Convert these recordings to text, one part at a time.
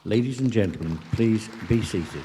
Ladies and gentlemen, please be seated.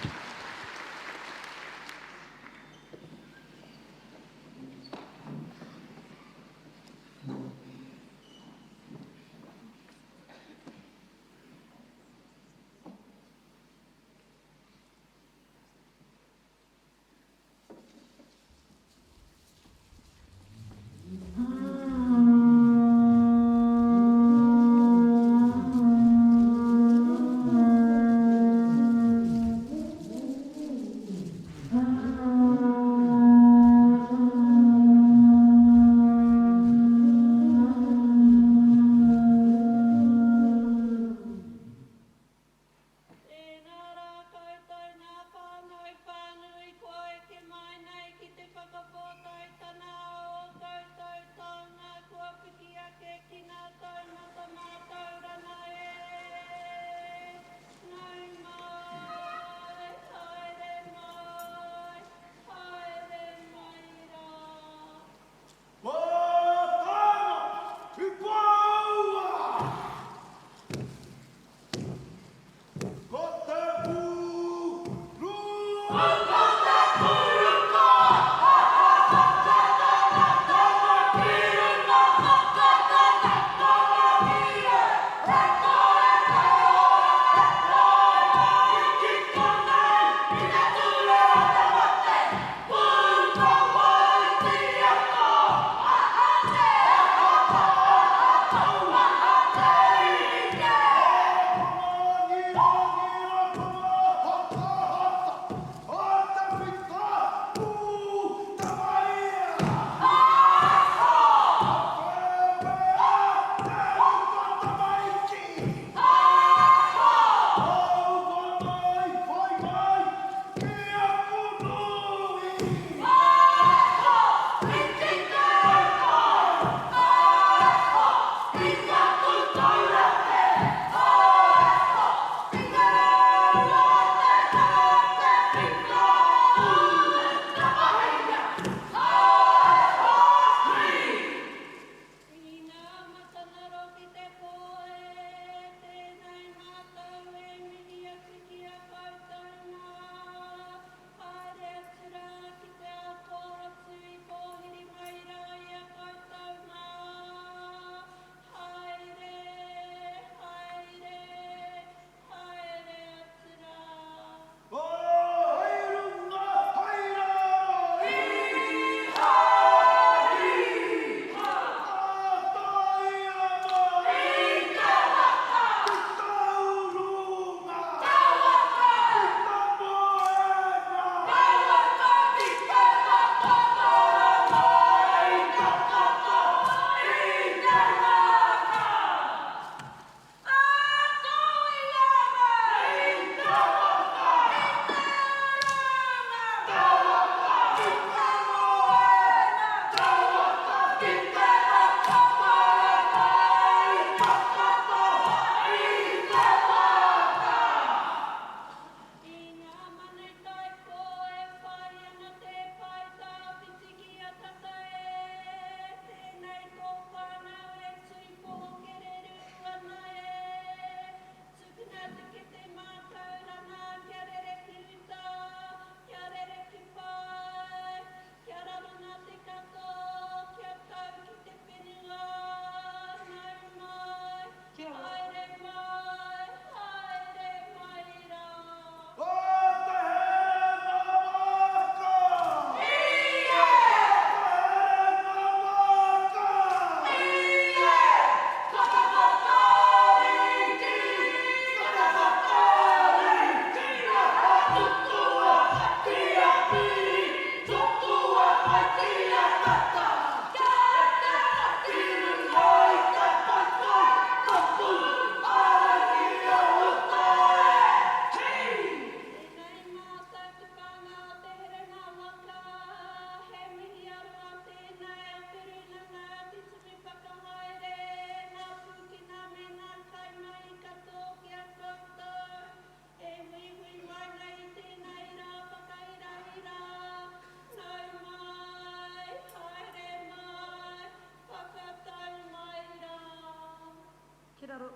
Kiraro,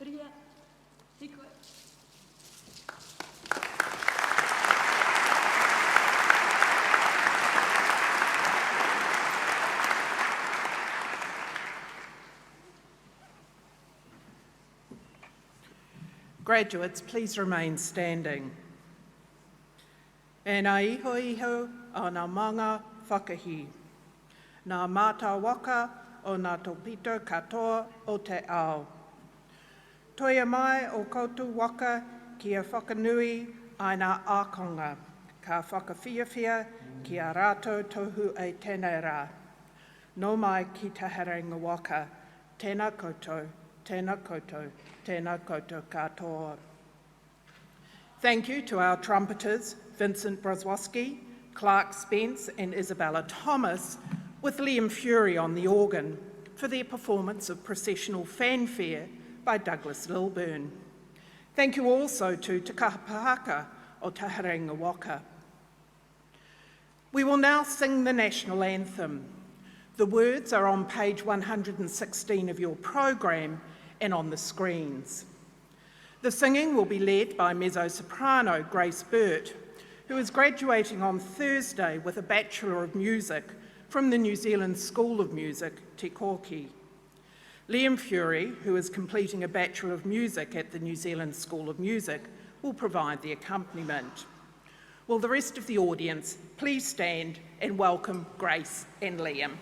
Ria, Sikwe. Graduates, please remain standing. E nā iho iho o nā manga whakahi. Nā māta waka o nā tōpito katoa o te ao. Toia mai o koutou waka kia whakanui ai ngā ākonga, ka whakawhiawhia ki a rātou tohu e tēnei rā. Nō mai ki te harangi waka, tēnā koutou, tēnā koutou, tēnā koutou katoa. Thank you to our trumpeters, Vincent Brozwowski, Clark Spence and Isabella Thomas, with Liam Fury on the organ, for their performance of Processional Fanfare by Douglas Lilburn. Thank you also to Te Kahapahaka o Te Harangi Waka. We will now sing the national anthem. The words are on page 116 of your program and on the screens. The singing will be led by mezzo-soprano Grace Burt, who is graduating on Thursday with a Bachelor of Music from the New Zealand School of Music, Te Koki. Liam Fury, who is completing a Bachelor of Music at the New Zealand School of Music, will provide the accompaniment. Will the rest of the audience please stand and welcome Grace and Liam.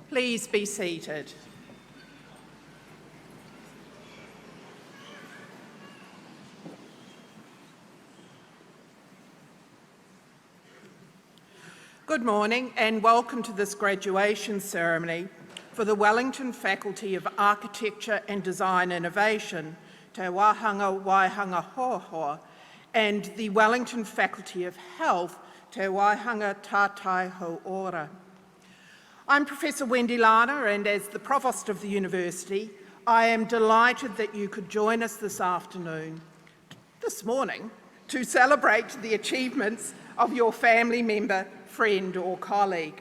Please be seated. Good morning and welcome to this graduation ceremony for the Wellington Faculty of Architecture and Design Innovation, Te Wāhanga Waihanga Hoahoa, and the Wellington Faculty of Health, Te Waihanga Tātai Hoora. I'm Professor Wendy Lana, and as the Provost of the University, I am delighted that you could join us this morning, to celebrate the achievements of your family member, friend or colleague.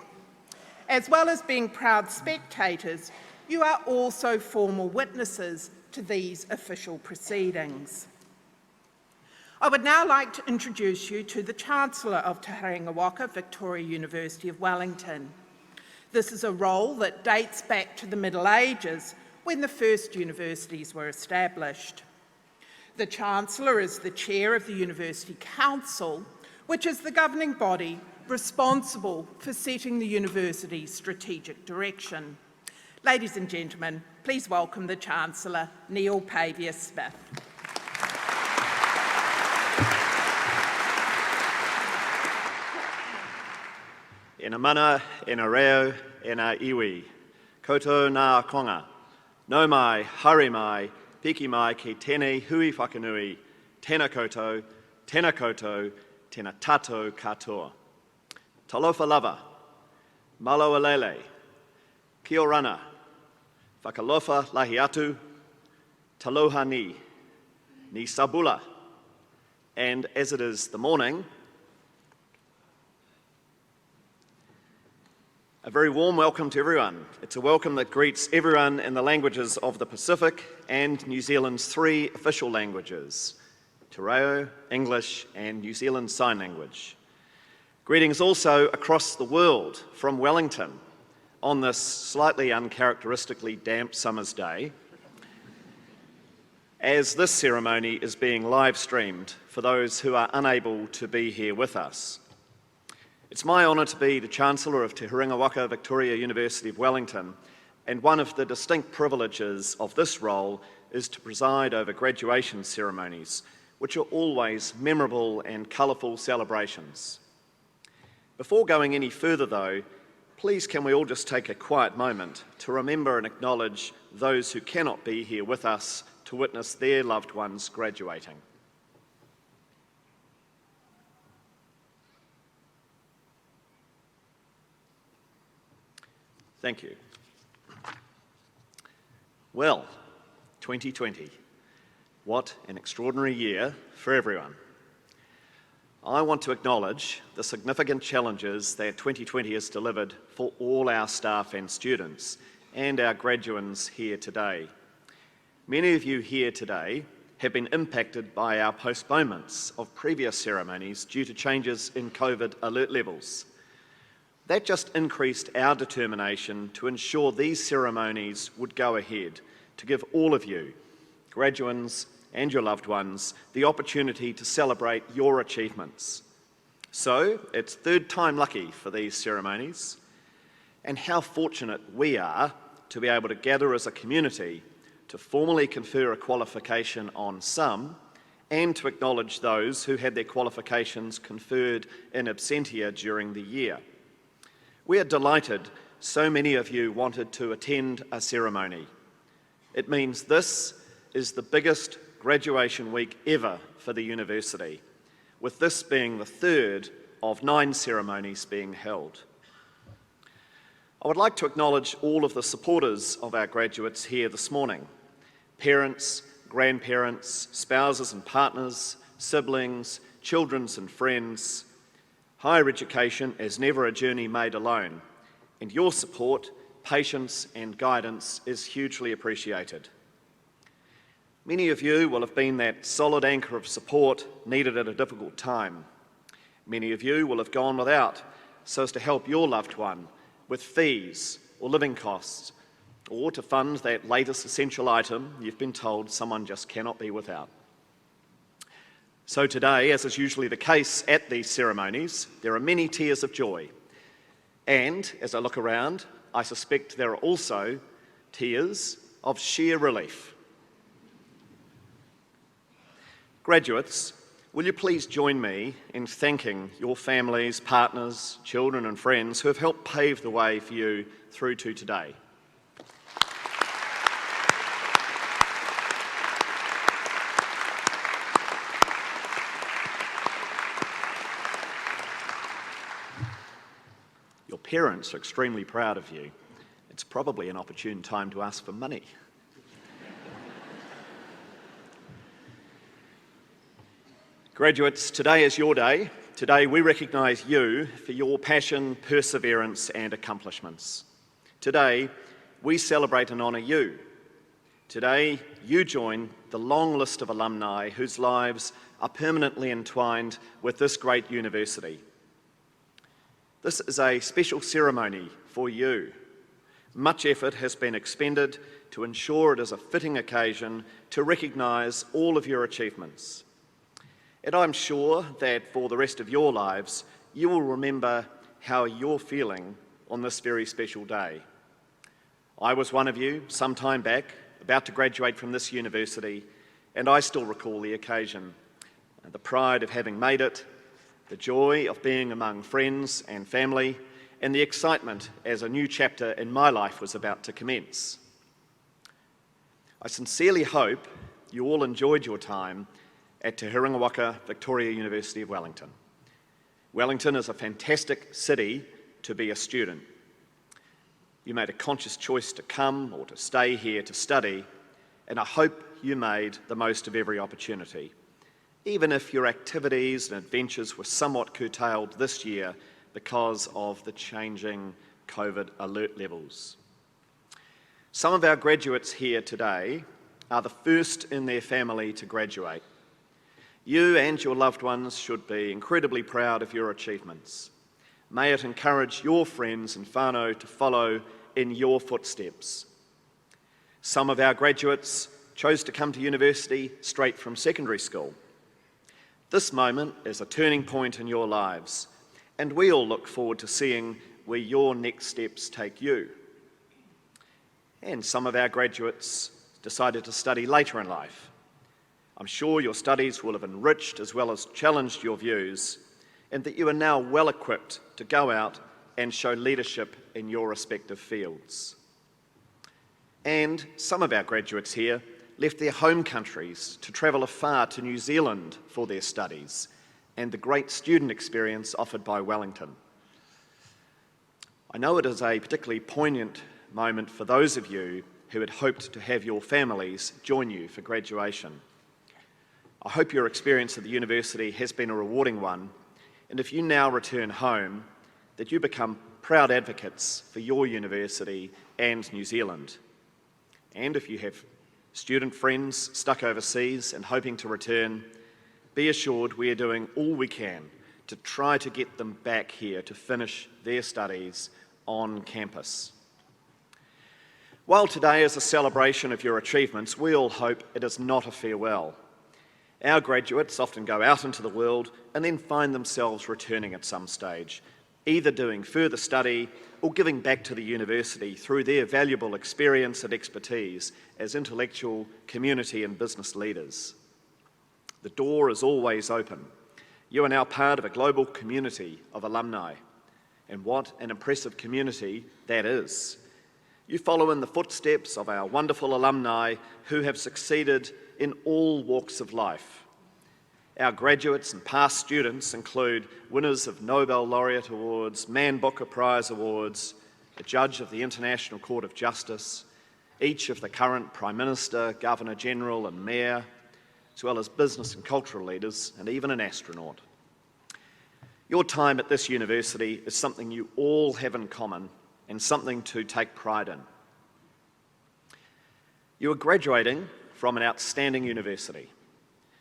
As well as being proud spectators, you are also formal witnesses to these official proceedings. I would now like to introduce you to the Chancellor of Te Harangi Waka, Victoria University of Wellington. This is a role that dates back to the Middle Ages, when the first universities were established. The Chancellor is the Chair of the University Council, which is the governing body responsible for setting the university's strategic direction. Ladies and gentlemen, please welcome the Chancellor, Neil Pavier-Smith. Ena mana, ena reo, ena iwi. Koto ngā konga. No mai, haere mai, piki mai ki tēnei hui whakanui. Tēnā koutou, tēnā tātou katoa. Talofa lava, malo alele, kia rana, whakalofa lahi atu, taloha ni sabula. And as it is the morning, a very warm welcome to everyone. It's a welcome that greets everyone in the languages of the Pacific and New Zealand's 3 official languages, Te Reo, English and New Zealand Sign Language. Greetings also across the world from Wellington on this slightly uncharacteristically damp summer's day, as this ceremony is being live streamed for those who are unable to be here with us. It's my honour to be the Chancellor of Te Huringa Waka Victoria University of Wellington, and one of the distinct privileges of this role is to preside over graduation ceremonies, which are always memorable and colourful celebrations. Before going any further though, please can we all just take a quiet moment to remember and acknowledge those who cannot be here with us to witness their loved ones graduating. Thank you. Well, 2020. What an extraordinary year for everyone. I want to acknowledge the significant challenges that 2020 has delivered for all our staff and students and our graduands here today. Many of you here today have been impacted by our postponements of previous ceremonies due to changes in COVID alert levels. That just increased our determination to ensure these ceremonies would go ahead, to give all of you, graduands and your loved ones, the opportunity to celebrate your achievements. So, it's third time lucky for these ceremonies, and how fortunate we are to be able to gather as a community to formally confer a qualification on some and to acknowledge those who had their qualifications conferred in absentia during the year. We are delighted so many of you wanted to attend a ceremony. It means this is the biggest graduation week ever for the university, with this being the third of 9 ceremonies being held. I would like to acknowledge all of the supporters of our graduates here this morning: parents, grandparents, spouses and partners, siblings, children and friends. Higher education is never a journey made alone, and your support, patience and guidance is hugely appreciated. Many of you will have been that solid anchor of support needed at a difficult time. Many of you will have gone without so as to help your loved one with fees or living costs, or to fund that latest essential item you've been told someone just cannot be without. So today, as is usually the case at these ceremonies, there are many tears of joy. And as I look around, I suspect there are also tears of sheer relief. Graduates, will you please join me in thanking your families, partners, children and friends who have helped pave the way for you through to today. Your parents are extremely proud of you. It's probably an opportune time to ask for money. Graduates, today is your day. Today we recognise you for your passion, perseverance and accomplishments. Today we celebrate and honour you. Today you join the long list of alumni whose lives are permanently entwined with this great university. This is a special ceremony for you. Much effort has been expended to ensure it is a fitting occasion to recognise all of your achievements. And I'm sure that for the rest of your lives, you will remember how you're feeling on this very special day. I was one of you some time back, about to graduate from this university, and I still recall the occasion, the pride of having made it, the joy of being among friends and family, and the excitement as a new chapter in my life was about to commence. I sincerely hope you all enjoyed your time at Te Huringa Victoria University of Wellington. Wellington is a fantastic city to be a student. You made a conscious choice to come or to stay here to study, and I hope you made the most of every opportunity, even if your activities and adventures were somewhat curtailed this year because of the changing COVID alert levels. Some of our graduates here today are the first in their family to graduate. You and your loved ones should be incredibly proud of your achievements. May it encourage your friends and whānau to follow in your footsteps. Some of our graduates chose to come to university straight from secondary school. This moment is a turning point in your lives, and we all look forward to seeing where your next steps take you. And some of our graduates decided to study later in life. I'm sure your studies will have enriched as well as challenged your views, and that you are now well equipped to go out and show leadership in your respective fields. And some of our graduates here left their home countries to travel afar to New Zealand for their studies and the great student experience offered by Wellington. I know it is a particularly poignant moment for those of you who had hoped to have your families join you for graduation. I hope your experience at the university has been a rewarding one, and if you now return home, that you become proud advocates for your university and New Zealand. And if you have student friends stuck overseas and hoping to return, be assured we are doing all we can to try to get them back here to finish their studies on campus. While today is a celebration of your achievements, we all hope it is not a farewell. Our graduates often go out into the world and then find themselves returning at some stage, either doing further study or giving back to the university through their valuable experience and expertise as intellectual, community and business leaders. The door is always open. You are now part of a global community of alumni, and what an impressive community that is. You follow in the footsteps of our wonderful alumni who have succeeded in all walks of life. Our graduates and past students include winners of Nobel Laureate Awards, Man Booker Prize Awards, a judge of the International Court of Justice, each of the current Prime Minister, Governor General and Mayor, as well as business and cultural leaders, and even an astronaut. Your time at this university is something you all have in common and something to take pride in. You are graduating from an outstanding university.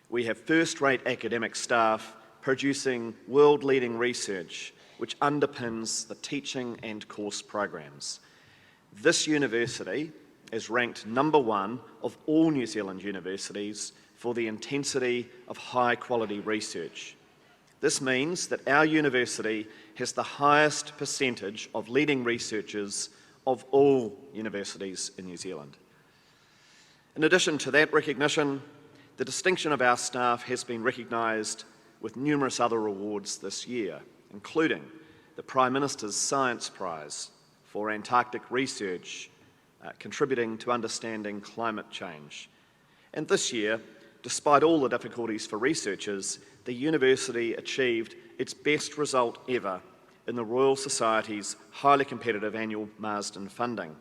We have first-rate academic staff producing world-leading research which underpins the teaching and course programs. This university is ranked #1 of all New Zealand universities for the intensity of high-quality research. This means that our university has the highest percentage of leading researchers of all universities in New Zealand. In addition to that recognition, the distinction of our staff has been recognised with numerous other awards this year, including the Prime Minister's Science Prize for Antarctic research, contributing to understanding climate change. And this year, despite all the difficulties for researchers, the university achieved its best result ever in the Royal Society's highly competitive annual Marsden funding.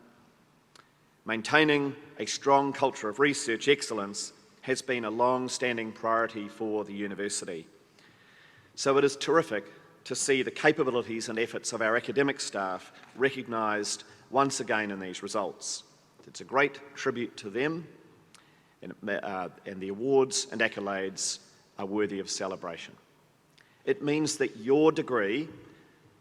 Maintaining a strong culture of research excellence has been a long-standing priority for the university. So it is terrific to see the capabilities and efforts of our academic staff recognised once again in these results. It's a great tribute to them, and the awards and accolades are worthy of celebration. It means that your degree,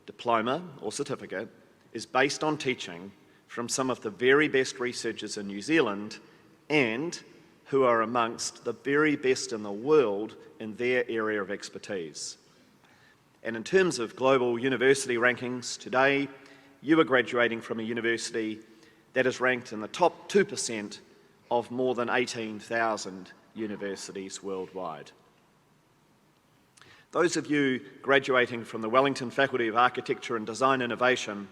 diploma or certificate is based on teaching from some of the very best researchers in New Zealand and who are amongst the very best in the world in their area of expertise. And in terms of global university rankings, today you are graduating from a university that is ranked in the top 2% of more than 18,000 universities worldwide. Those of you graduating from the Wellington Faculty of Architecture and Design Innovation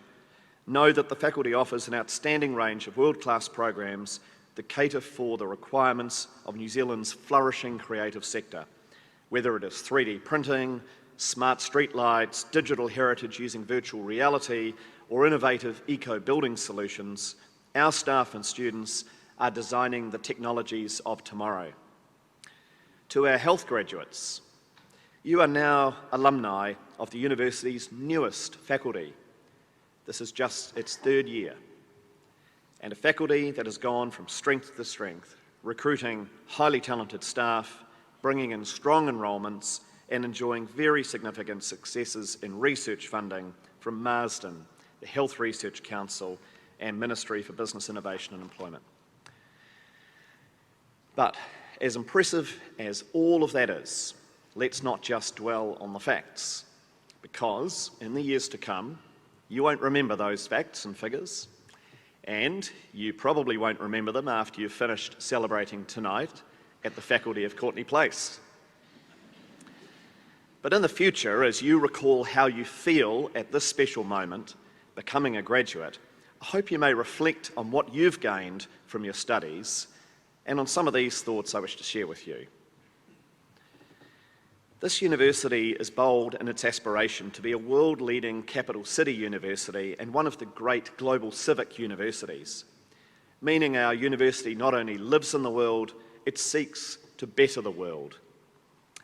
know that the faculty offers an outstanding range of world-class programs that cater for the requirements of New Zealand's flourishing creative sector, whether it is 3D printing, smart streetlights, digital heritage using virtual reality, or innovative eco-building solutions. Our staff and students are designing the technologies of tomorrow. To our health graduates, you are now alumni of the university's newest faculty. This is just its third year, and a faculty that has gone from strength to strength, recruiting highly talented staff, bringing in strong enrolments, and enjoying very significant successes in research funding from Marsden, the Health Research Council, and Ministry for Business Innovation and Employment. But as impressive as all of that is, let's not just dwell on the facts, because in the years to come, you won't remember those facts and figures, and you probably won't remember them after you've finished celebrating tonight at the faculty of Courtney Place. But in the future, as you recall how you feel at this special moment, becoming a graduate, I hope you may reflect on what you've gained from your studies and on some of these thoughts I wish to share with you. This university is bold in its aspiration to be a world-leading capital city university and one of the great global civic universities, meaning our university not only lives in the world, it seeks to better the world.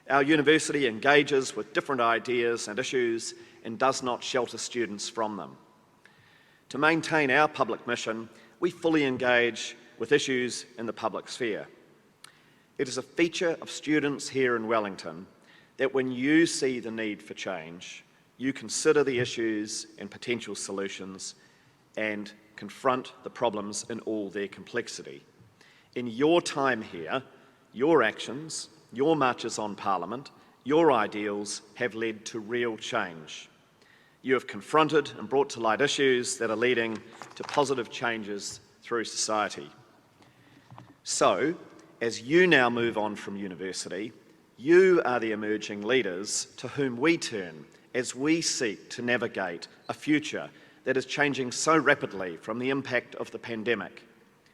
Our university engages with different ideas and issues and does not shelter students from them. To maintain our public mission, we fully engage with issues in the public sphere. It is a feature of students here in Wellington that when you see the need for change, you consider the issues and potential solutions and confront the problems in all their complexity. In your time here, your actions, your marches on Parliament, your ideals have led to real change. You have confronted and brought to light issues that are leading to positive changes through society. So, as you now move on from university, you are the emerging leaders to whom we turn as we seek to navigate a future that is changing so rapidly from the impact of the pandemic,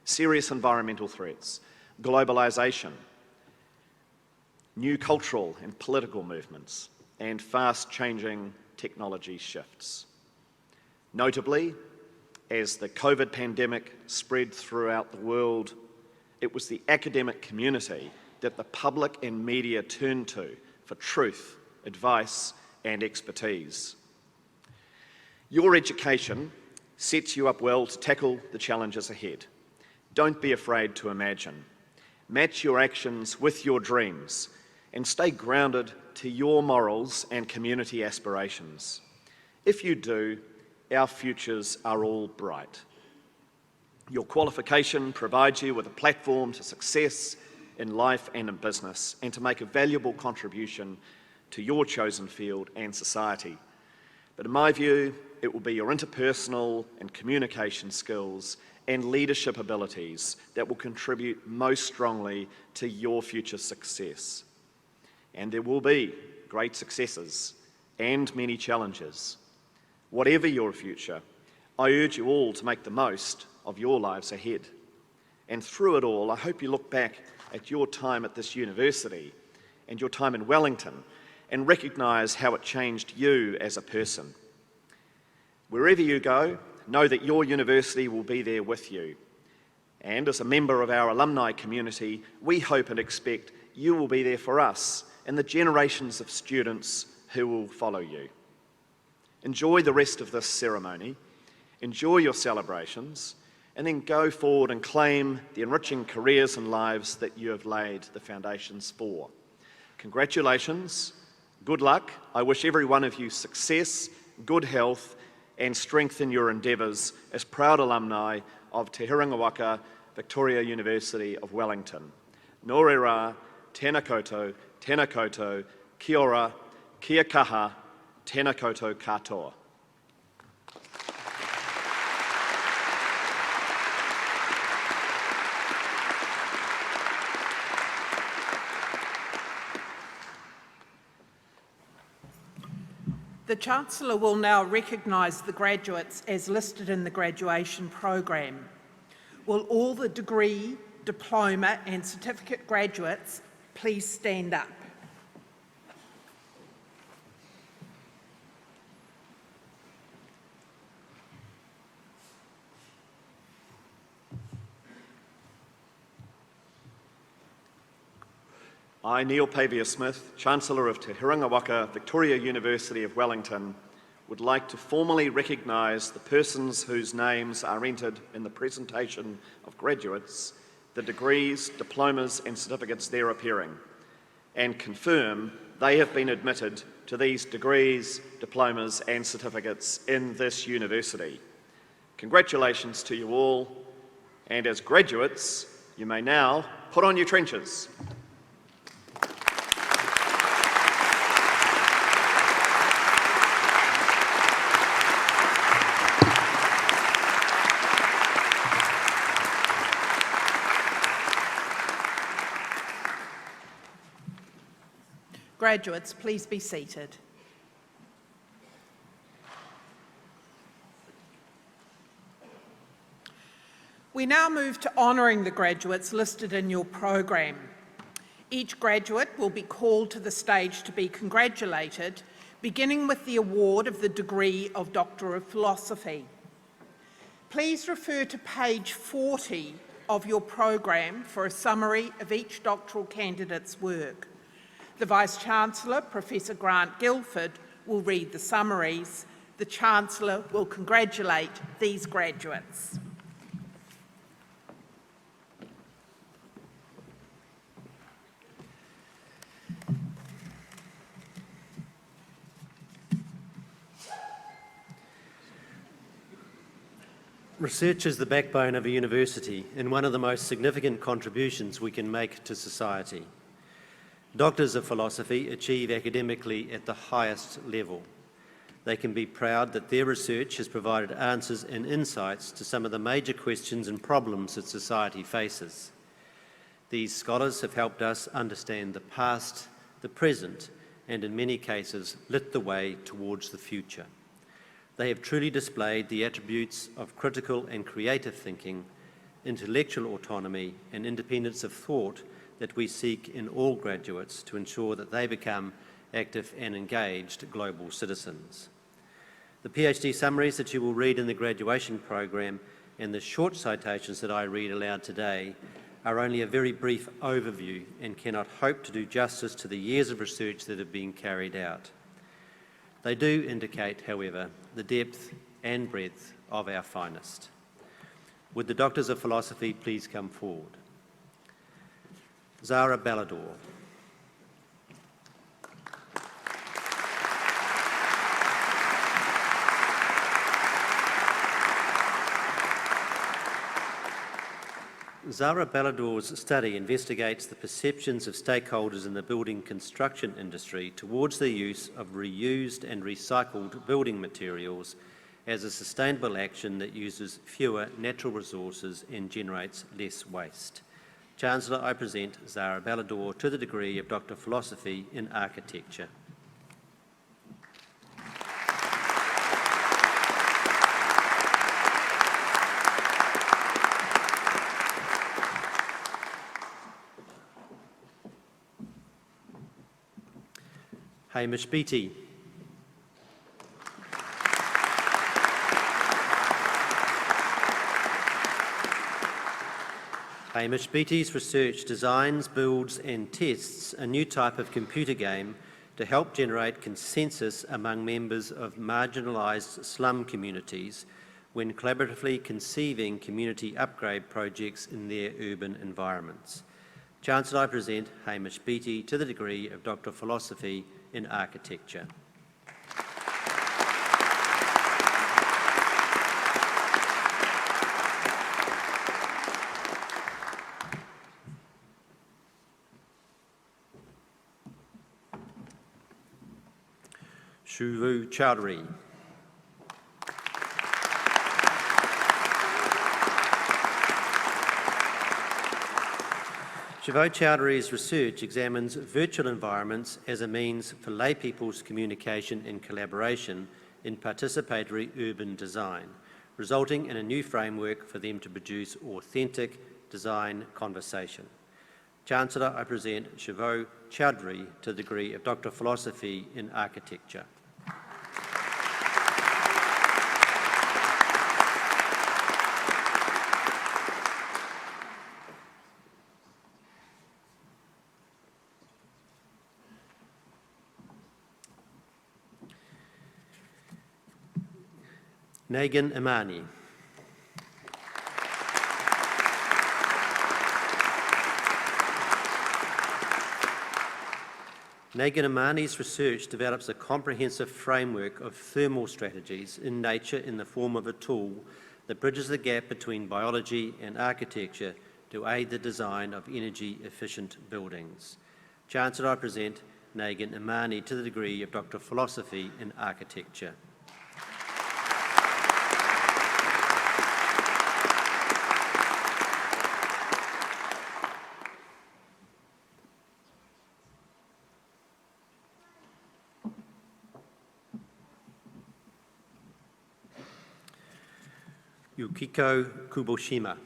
serious environmental threats, globalisation, new cultural and political movements, and fast-changing technology shifts. Notably, as the COVID pandemic spread throughout the world, it was the academic community that the public and media turned to for truth, advice, and expertise. Your education sets you up well to tackle the challenges ahead. Don't be afraid to imagine. Match your actions with your dreams and stay grounded to your morals and community aspirations. If you do, our futures are all bright. Your qualification provides you with a platform to success in life and in business, and to make a valuable contribution to your chosen field and society. But in my view, it will be your interpersonal and communication skills and leadership abilities that will contribute most strongly to your future success. And there will be great successes and many challenges. Whatever your future, I urge you all to make the most of your lives ahead. And through it all, I hope you look back at your time at this university and your time in Wellington and recognise how it changed you as a person. Wherever you go, know that your university will be there with you. And as a member of our alumni community, we hope and expect you will be there for us and the generations of students who will follow you. Enjoy the rest of this ceremony, enjoy your celebrations, and then go forward and claim the enriching careers and lives that you have laid the foundations for. Congratulations, good luck. I wish every one of you success, good health, and strength in your endeavours as proud alumni of Te Huringa Victoria University of Wellington. Nō reira, tēnā koutou, kia ora, kia kaha, Tēnā koutou katoa. The Chancellor will now recognise the graduates as listed in the graduation program. Will all the degree, diploma and certificate graduates please stand up? I, Neil Pavia-Smith, Chancellor of Te Huringa Waka, Victoria University of Wellington, would like to formally recognise the persons whose names are entered in the presentation of graduates, the degrees, diplomas and certificates there appearing, and confirm they have been admitted to these degrees, diplomas and certificates in this university. Congratulations to you all, and as graduates, you may now put on your trenchers. Graduates, please be seated. We now move to honouring the graduates listed in your program. Each graduate will be called to the stage to be congratulated, beginning with the award of the degree of Doctor of Philosophy. Please refer to page 40 of your program for a summary of each doctoral candidate's work. The Vice-Chancellor, Professor Grant Guilford, will read the summaries. The Chancellor will congratulate these graduates. Research is the backbone of a university and one of the most significant contributions we can make to society. Doctors of philosophy achieve academically at the highest level. They can be proud that their research has provided answers and insights to some of the major questions and problems that society faces. These scholars have helped us understand the past, the present, and in many cases lit the way towards the future. They have truly displayed the attributes of critical and creative thinking, intellectual autonomy, and independence of thought that we seek in all graduates to ensure that they become active and engaged global citizens. The PhD summaries that you will read in the graduation program and the short citations that I read aloud today are only a very brief overview and cannot hope to do justice to the years of research that have been carried out. They do indicate, however, the depth and breadth of our finest. Would the Doctors of Philosophy please come forward? Zara Ballador. Zara Ballador's study investigates the perceptions of stakeholders in the building construction industry towards the use of reused and recycled building materials as a sustainable action that uses fewer natural resources and generates less waste. Chancellor, I present Zara Ballador to the degree of Doctor of Philosophy in Architecture. Hamish Beattie. Hamish Beattie's research designs, builds and tests a new type of computer game to help generate consensus among members of marginalised slum communities when collaboratively conceiving community upgrade projects in their urban environments. Chancellor, I present Hamish Beattie to the degree of Doctor of Philosophy in Architecture. Shuvu Chowdhury. Shivo Chowdhury's research examines virtual environments as a means for lay people's communication and collaboration in participatory urban design, resulting in a new framework for them to produce authentic design conversation. Chancellor, I present Shivo Chowdhury to the degree of Doctor of Philosophy in Architecture. Nagin Imani. Nagin Imani's research develops a comprehensive framework of thermal strategies in nature in the form of a tool that bridges the gap between biology and architecture to aid the design of energy-efficient buildings. Chancellor, I present Nagin Imani to the degree of Doctor of Philosophy in Architecture. Yukiko Kuboshima.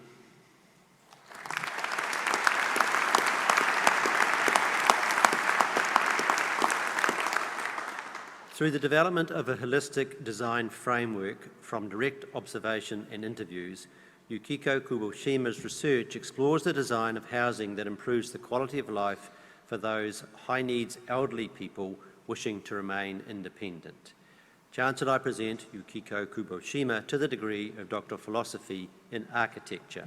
Through the development of a holistic design framework from direct observation and interviews, Yukiko Kuboshima's research explores the design of housing that improves the quality of life for those high-needs elderly people wishing to remain independent. Chancellor, I present Yukiko Kuboshima to the degree of Doctor of Philosophy in Architecture.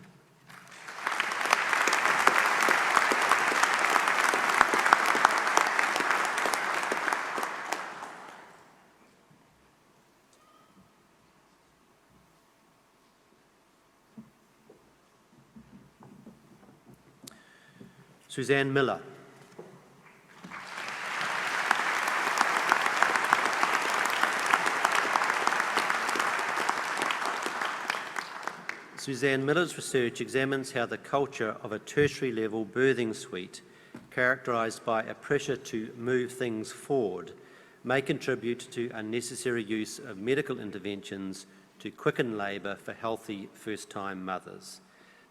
Suzanne Miller. Suzanne Miller's research examines how the culture of a tertiary level birthing suite, characterised by a pressure to move things forward, may contribute to unnecessary use of medical interventions to quicken labour for healthy first-time mothers.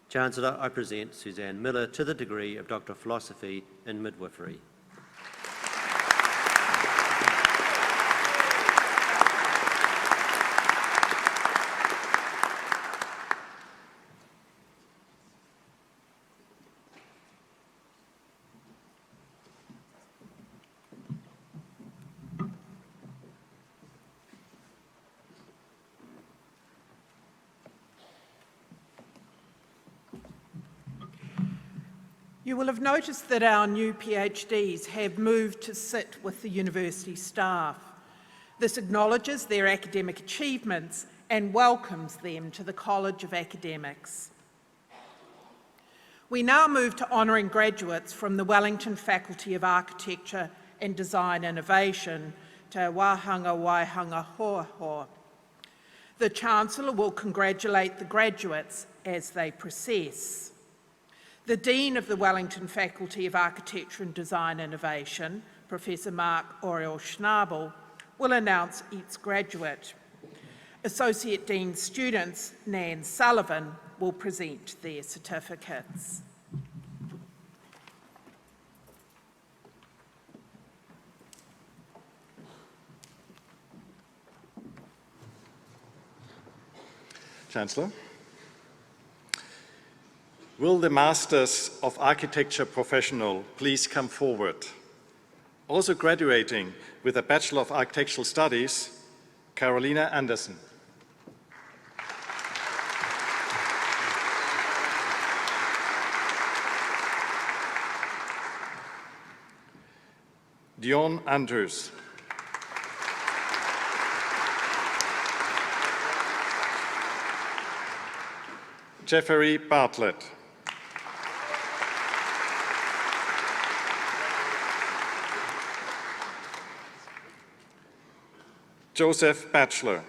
Chancellor, I present Suzanne Miller to the degree of Doctor of Philosophy in Midwifery. You will have noticed that our new PhDs have moved to sit with the university staff. This acknowledges their academic achievements and welcomes them to the College of Academics. We now move to honouring graduates from the Wellington Faculty of Architecture and Design Innovation, Te Wāhanga Waihanga Hoahoa. The Chancellor will congratulate the graduates as they process. The Dean of the Wellington Faculty of Architecture and Design Innovation, Professor Mark Oriel-Schnabel, will announce each graduate. Associate Dean students, Nan Sullivan, will present their certificates. Chancellor. Will the Masters of Architecture professional please come forward? Also graduating with a Bachelor of Architectural Studies, Carolina Anderson. Dion Andrews. Jeffrey Bartlett. Joseph Batchelor.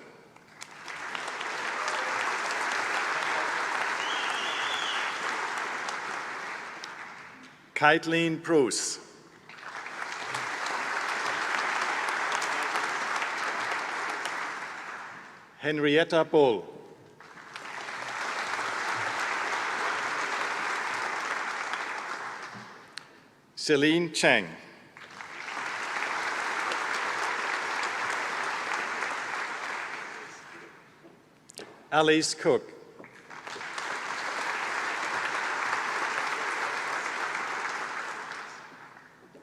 Kaitlin Bruce. Henrietta Bull. Celine Chang. Alice Cook.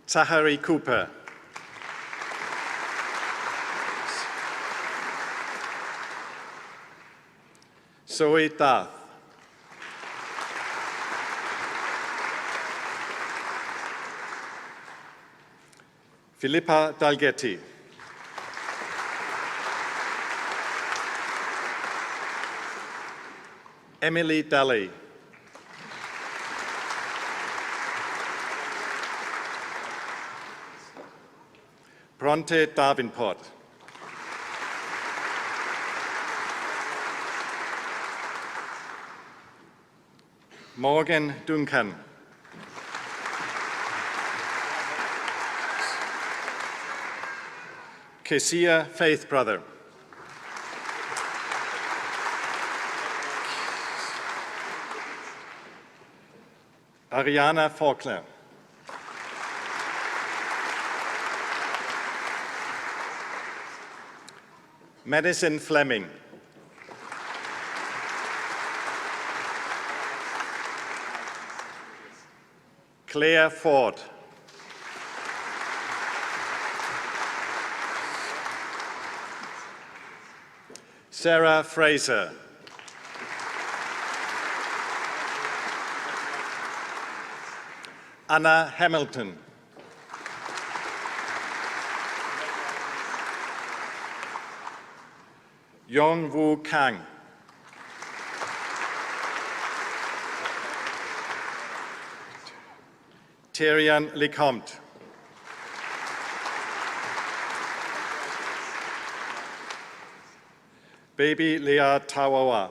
Zachary Cooper. Zoe Darth. Philippa Dalgetti. Emily Daly. Bronte Davenport. Morgan Duncan. Kezia Faith Brother. Ariana Faulkner. Madison Fleming. Claire Ford. Sarah Fraser. Anna Hamilton. Yong Woo Kang. Thierry Lecomte. Baby Leah Tawawa.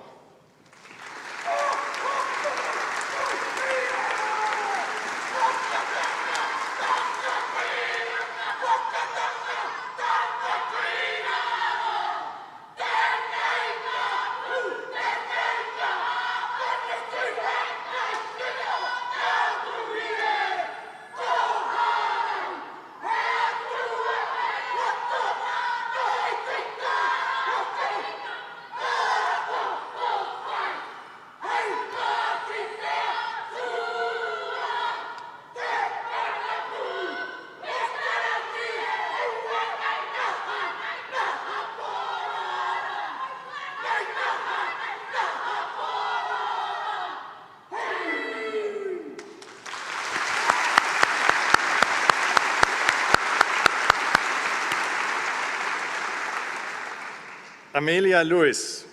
Amelia Lewis.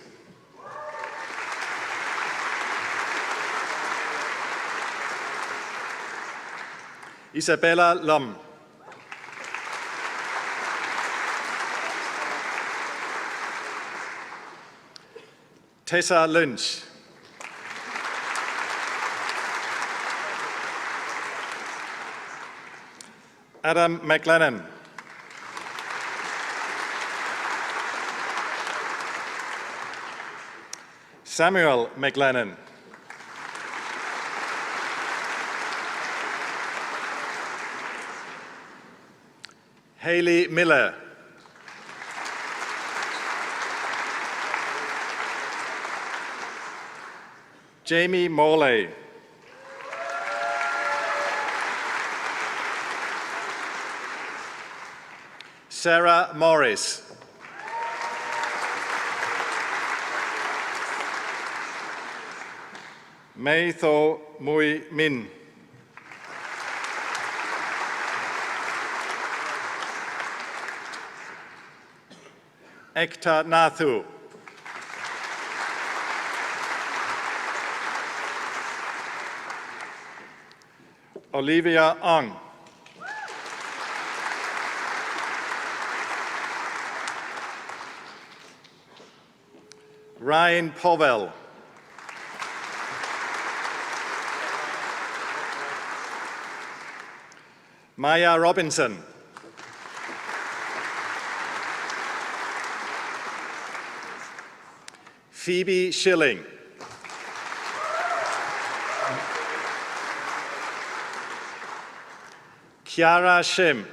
Isabella Lom. Tessa Lynch. Adam McLennan. Samuel McLennan. Hayley Miller. Jamie Morley. Sarah Morris. Mei Tho Mui Min. Ekta Nathu. Olivia Ong. Ryan Powell. Maya Robinson. Phoebe Schilling. Chiara Shim.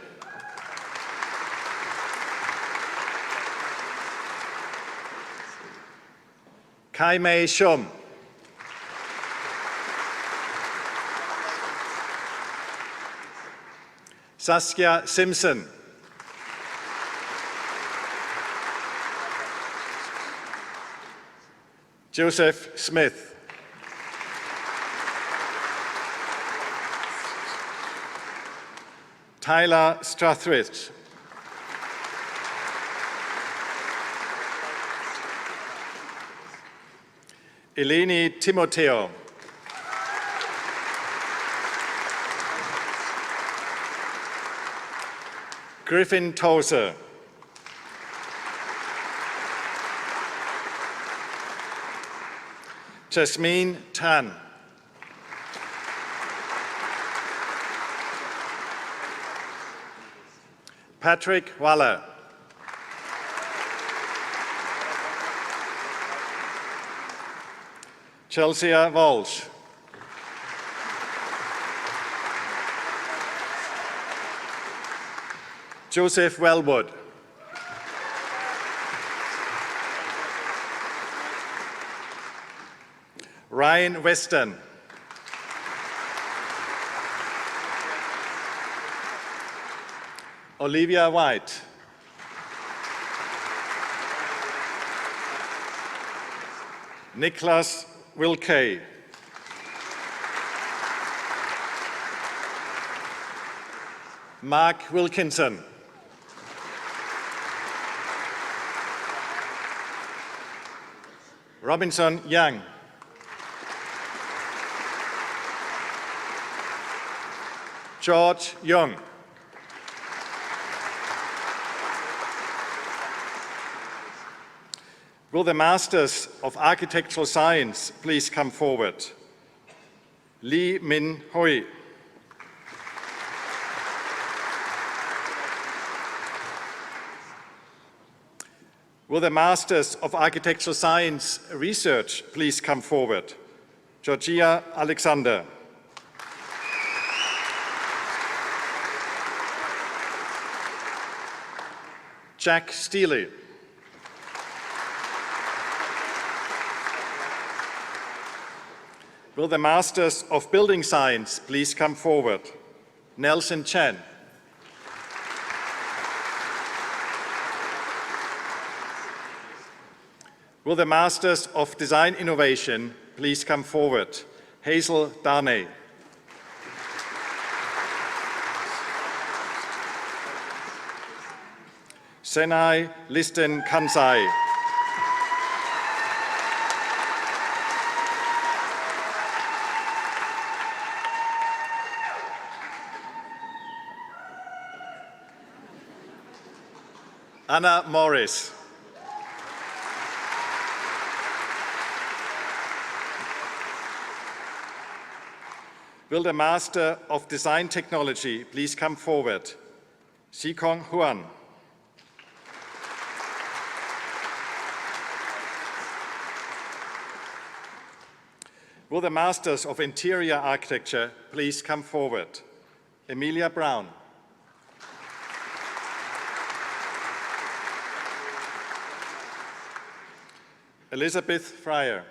Kai Mei Shum. Saskia Simpson. Joseph Smith. Tyler Strathridge. Eleni Timoteo. Griffin Tozer. Jasmine Tan. Patrick Waller. Chelsea Walsh. Joseph Wellwood. Ryan Weston. Olivia White. Niklas Wilkay. Mark Wilkinson. Robinson Young. George Young. Will the Masters of Architectural Science please come forward? Lee Min Hoi. Will the Masters of Architectural Science Research please come forward? Georgia Alexander. Jack Steele. Will the Masters of Building Science please come forward? Nelson Chen. Will the Masters of Design Innovation please come forward? Hazel Darnay. Senai Listen Kansai. Anna Morris. Will the Master of Design Technology please come forward? Xikong Huan. Will the Masters of Interior Architecture please come forward? Emilia Brown. Elizabeth Fryer.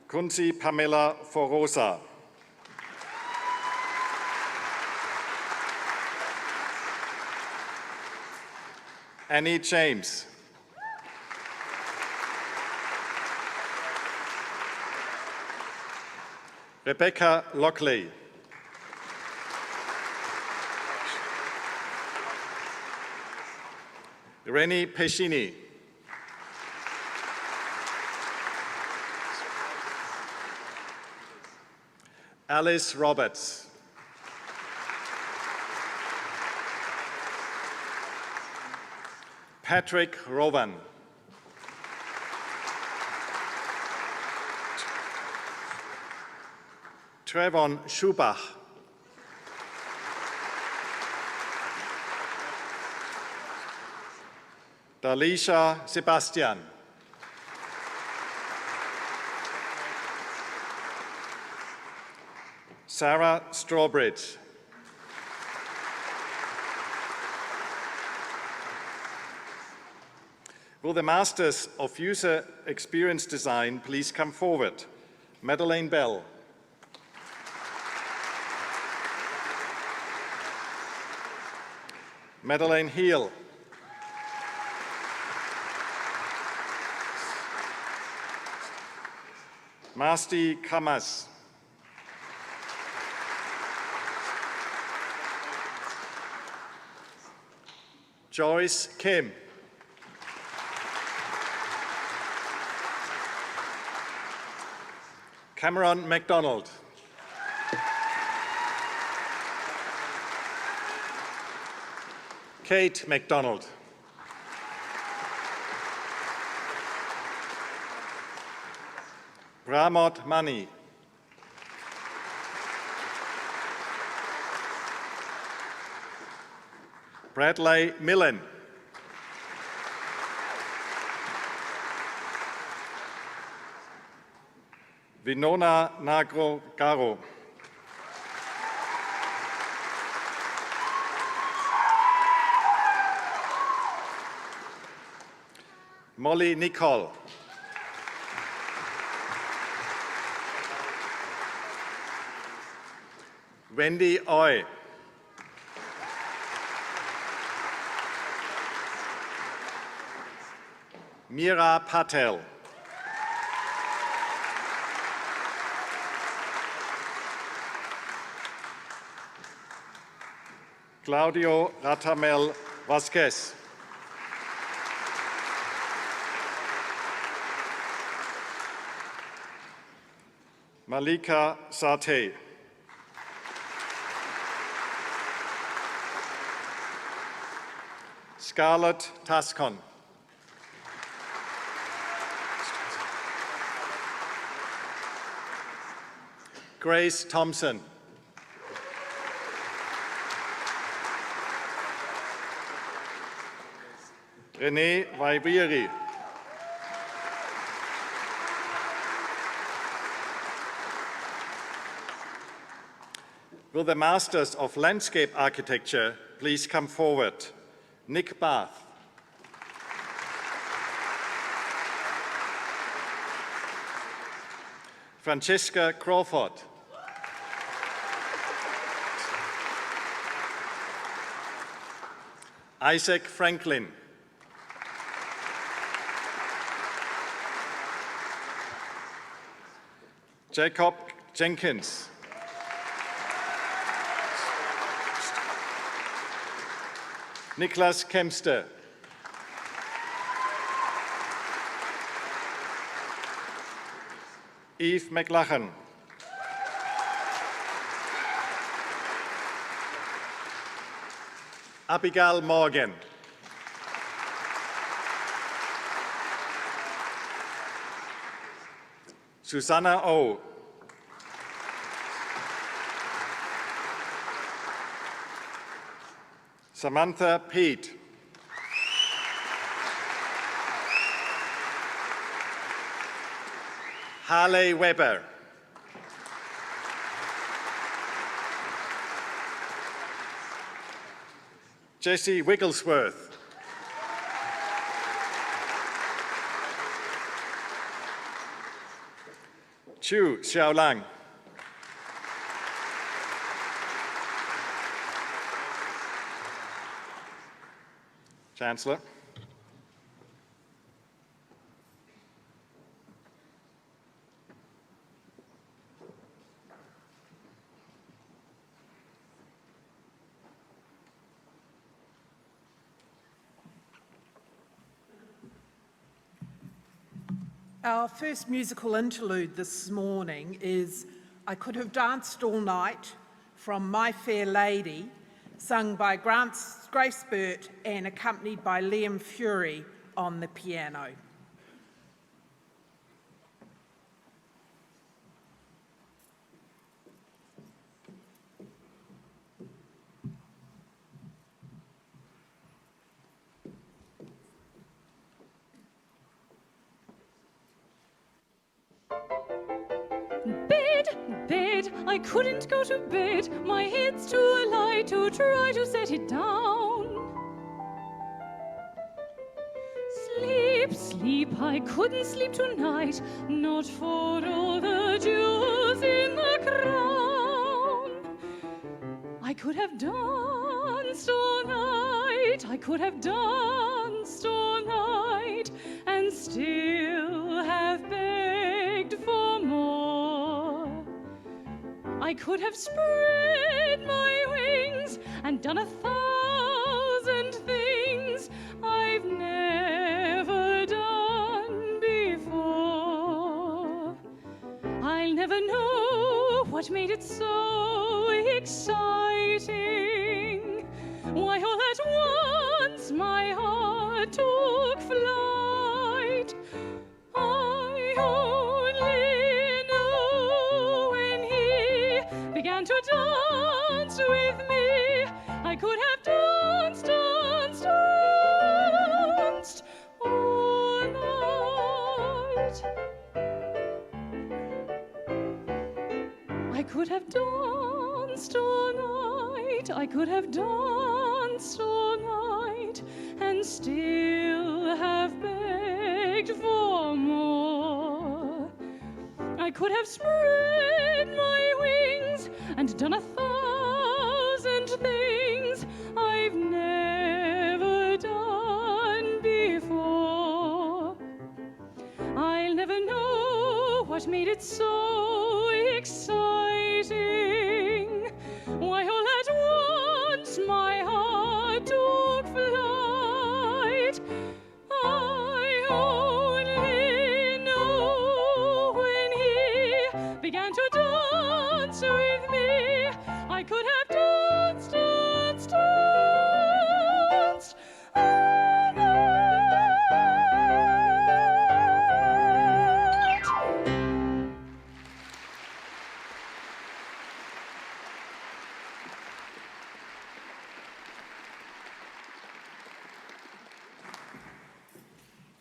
Kunzi Pamela Forosa. Annie James. Rebecca Lockley. Rennie Pescini. Alice Roberts. Patrick Rowan. Trevon Schubach. Dalisha Sebastian. Sarah Strawbridge. Will the Masters of User Experience Design please come forward? Madeleine Bell. Madeleine Heel. Masti Kamas. Joyce Kim. Cameron MacDonald. Kate MacDonald. Pramod Mani. Bradley Millen. Vinona Nagro Garo. Molly Nicole. Wendy Oy. Mira Patel. Claudio Ratamel Vasquez. Malika Sateh. Scarlett Tascon. Grace Thompson. Renee Waibiri. Will the Masters of Landscape Architecture please come forward? Nick Bath. Francesca Crawford. Isaac Franklin. Jacob Jenkins. Niklas Kempster. Eve McLachlan. Abigail Morgan. Susanna O. Samantha Pete. Harley Weber. Jesse Wigglesworth. Chu Xiaolang. Chancellor. Our first musical interlude this morning is I Could Have Danced All Night from My Fair Lady, sung by Grace Burt and accompanied by Liam Fury on the piano. Bed, I couldn't go to bed. My head's too light to try to set it down. Sleep, I couldn't sleep tonight, not for all the jewels in the crown. I could have danced all night, I could have danced all night, and still have begged for more. I could have spread my wings and done 1,000 things I've never done before. I'll never know what made it so exciting, why all at once my heart took flight. I only know when he began to dance with me, I could have danced all night. I could have danced all night, I could have danced all night, and still have begged for more. I could have spread my wings and done 1,000 things I've never done before. I'll never know what made it so exciting, why all at once my heart took flight. I only know when he began to dance with me, I could have danced all night.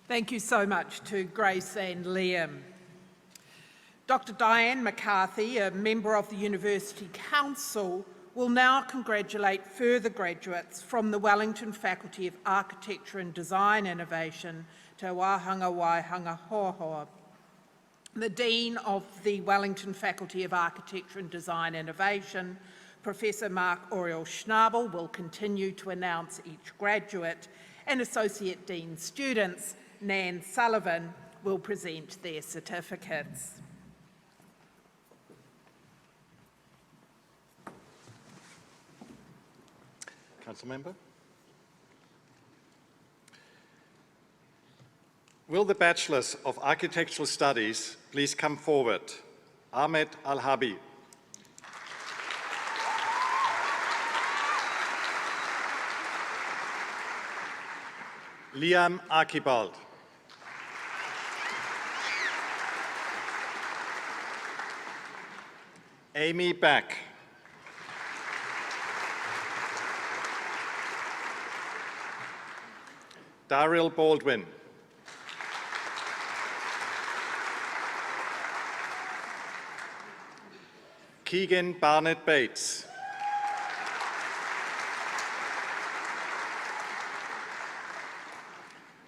Thank you so much to Grace and Liam. Dr. Diane McCarthy, a member of the University Council, will now congratulate further graduates from the Wellington Faculty of Architecture and Design Innovation, Te Wāhanga Waihanga Hoahoa. The Dean of the Wellington Faculty of Architecture and Design Innovation, Professor Mark Oriel Schnabel, will continue to announce each graduate, and Associate Dean students, Nan Sullivan, will present their certificates. Council member. Will the Bachelors of Architectural Studies please come forward? Ahmed Al-Habi. Liam Archibald. Amy Back. Daryl Baldwin. Keegan Barnett Bates.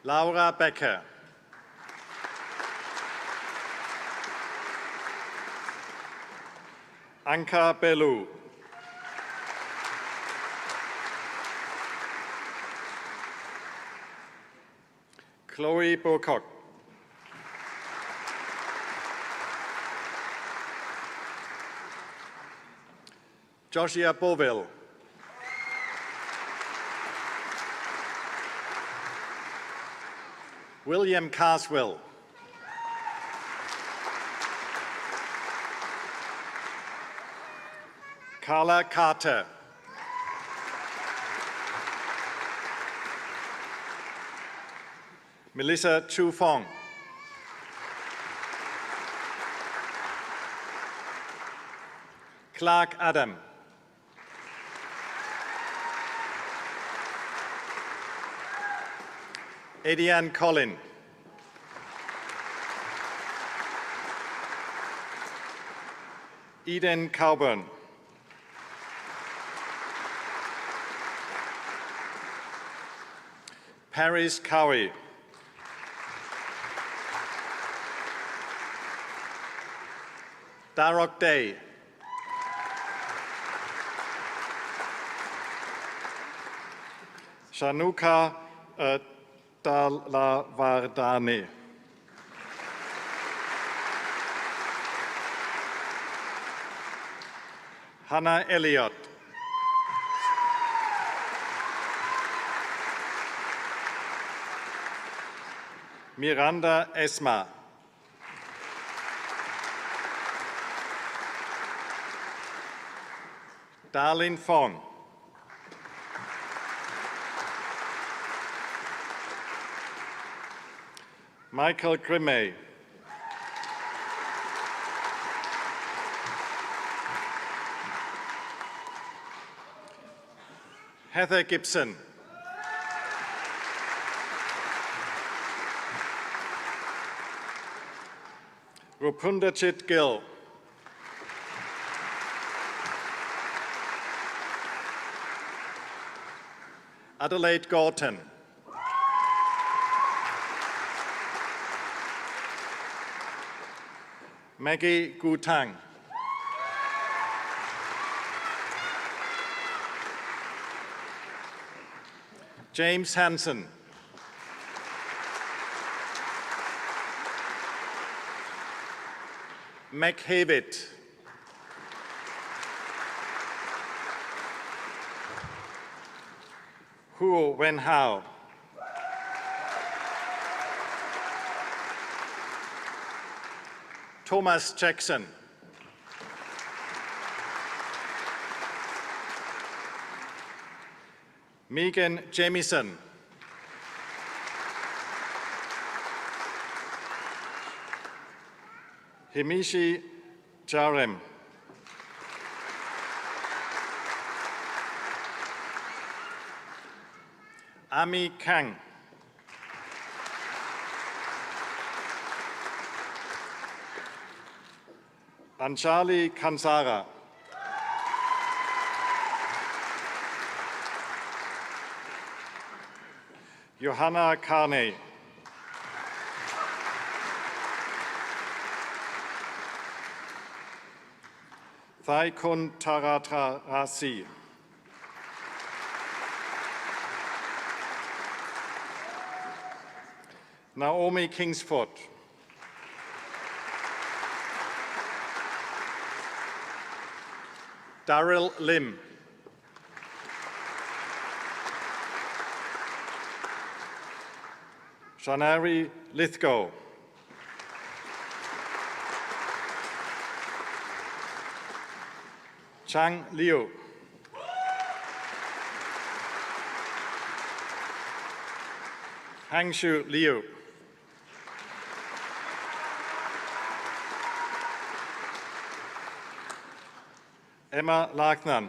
Laura Becker. Anka Bellu. Chloe Burcock. Joshua Boville. William Carswell. Carla Carter. Melissa Chu Fong. Clark Adam. Ediane Collin. Eden Cowburn. Paris Cowie. Darok Day. Shanuka Dalavardane. Hannah Elliott. Miranda Esma. Darlene Fong. Michael Grimmey. Heather Gibson. Rupunderchit Gill. Adelaide Gorton. Maggie Gutang. James Hansen. Meg Havitt. Huo Wen Hao. Thomas Jackson. Megan Jamieson. Himishi Jarem. Ami Kang. Anjali Kansara. Johanna Carney. Thaikun Taratarasi. Naomi Kingsford. Daryl Lim. Shanari Lithgow. Chang Liu. Hangshu Liu. Emma Lachnan.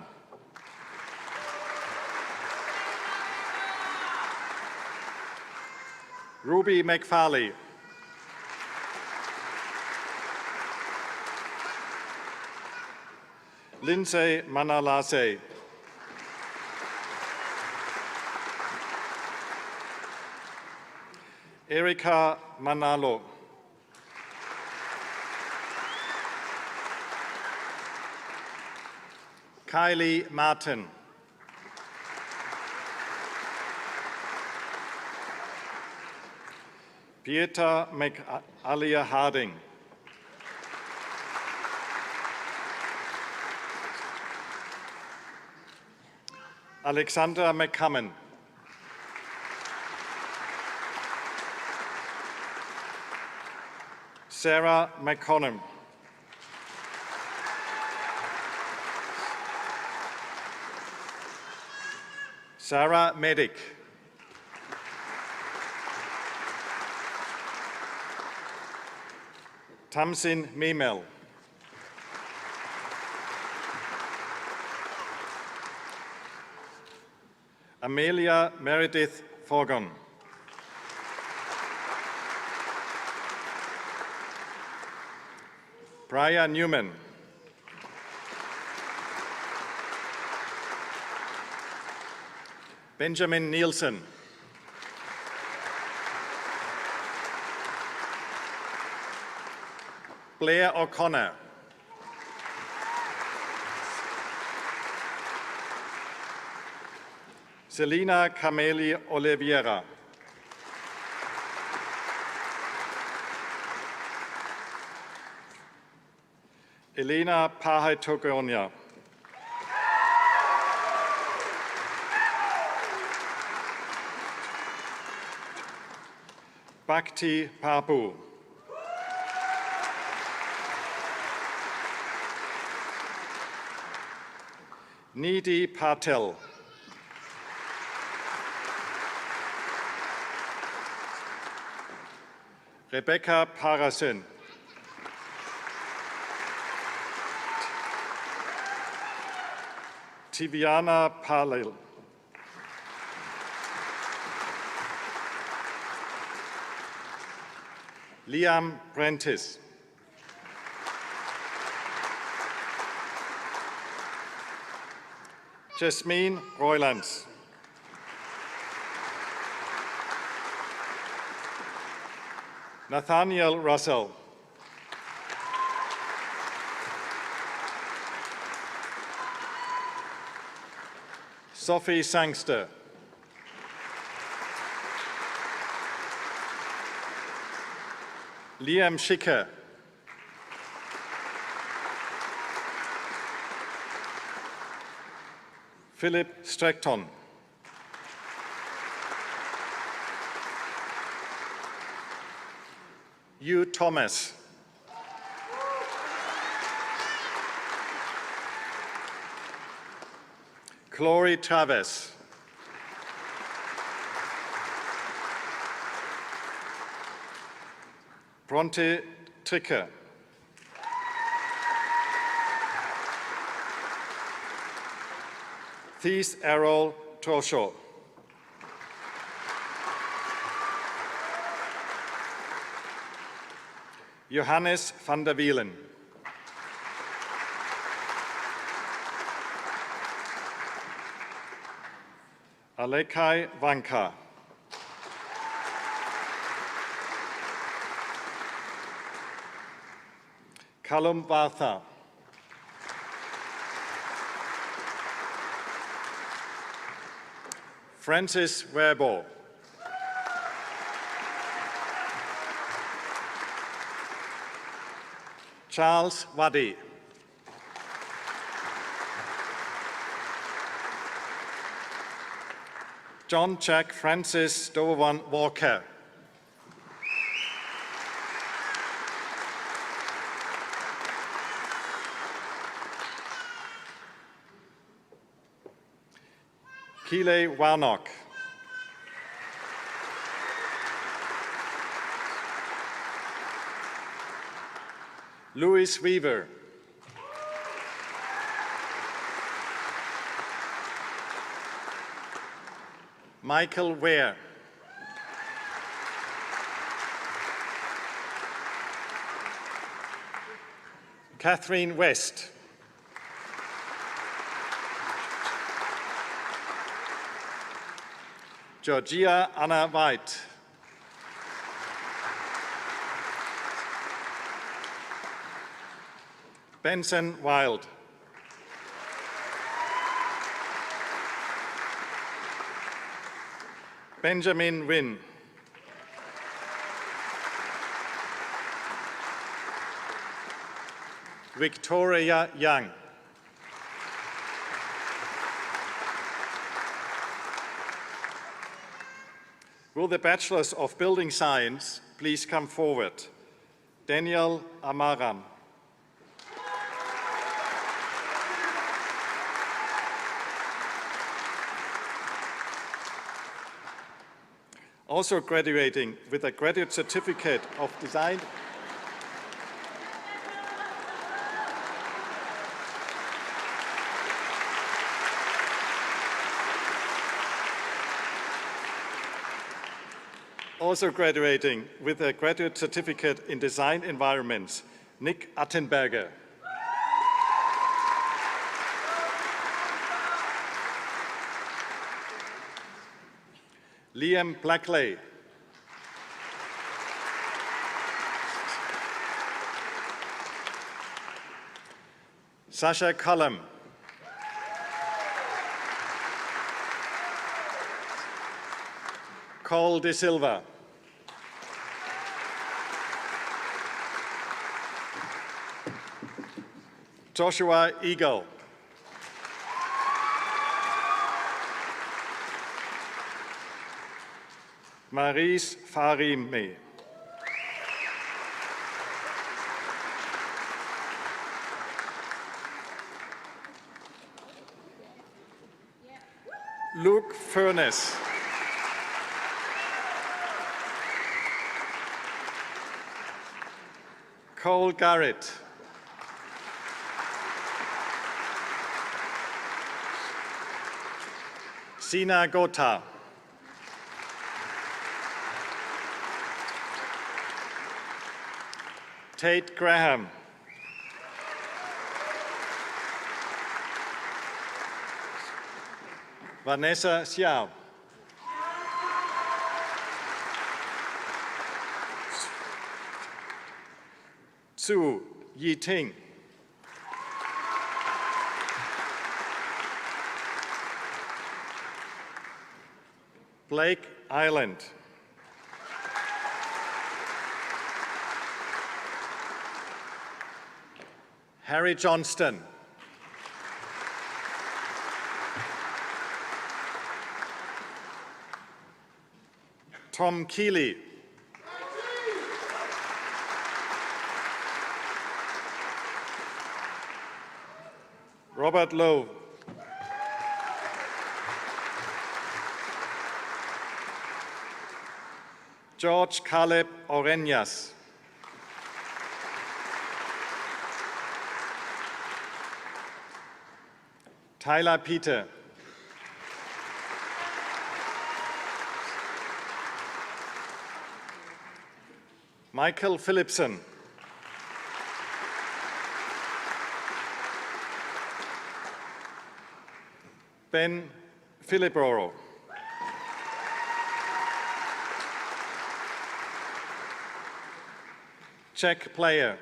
Ruby McFarley. Lindsay Manalase. Erika Manalo. Kylie Martin. Pieta McAlia Harding. Alexandra McCummon. Sarah McConnum. Sarah Medic. Tamsin Memel. Amelia Meredith Forgon. Brian Newman. Benjamin Nielsen. Blair O'Connor. Selina Cameli Oliveira. Elena Pahai-Togonia. Bhakti Papu. Nidhi Patel. Rebecca Parasin. Tiviana Palil. Liam Prentice. Jasmine Roylands. Nathaniel Russell. Sophie Sangster. Liam Schicker. Philip Strecton. Hugh Thomas. Chloe Traves. Bronte Tricker. Thies Errol Troshaw. Johannes van der Wielen. Alekai Vanka. Callum Bartha. Francis Werbo. Charles Waddy. John Jack Francis Dovan Walker. Keeley Warnock. Louis Weaver. Michael Ware. Catherine West. Georgia Anna White. Benson Wild. Benjamin Wynn. Victoria Young. Will the Bachelors of Building Science please come forward? Daniel Amaram. Also graduating with a graduate certificate of design Also graduating with a graduate certificate in design environments, Nick Attenberger. Liam Blackley. Sasha Cullum. Cole De Silva. Joshua Eagle. Maurice Farime. Luke Furness. Cole Garrett. Sina Gota. Tate Graham. Vanessa Xiao. Zhu Yiting. Blake Island. Harry Johnston. Tom Keeley. Robert Lowe. George Caleb Oreñas. Tyler Peter. Michael Philipson. Ben Philiboro. Jack Player.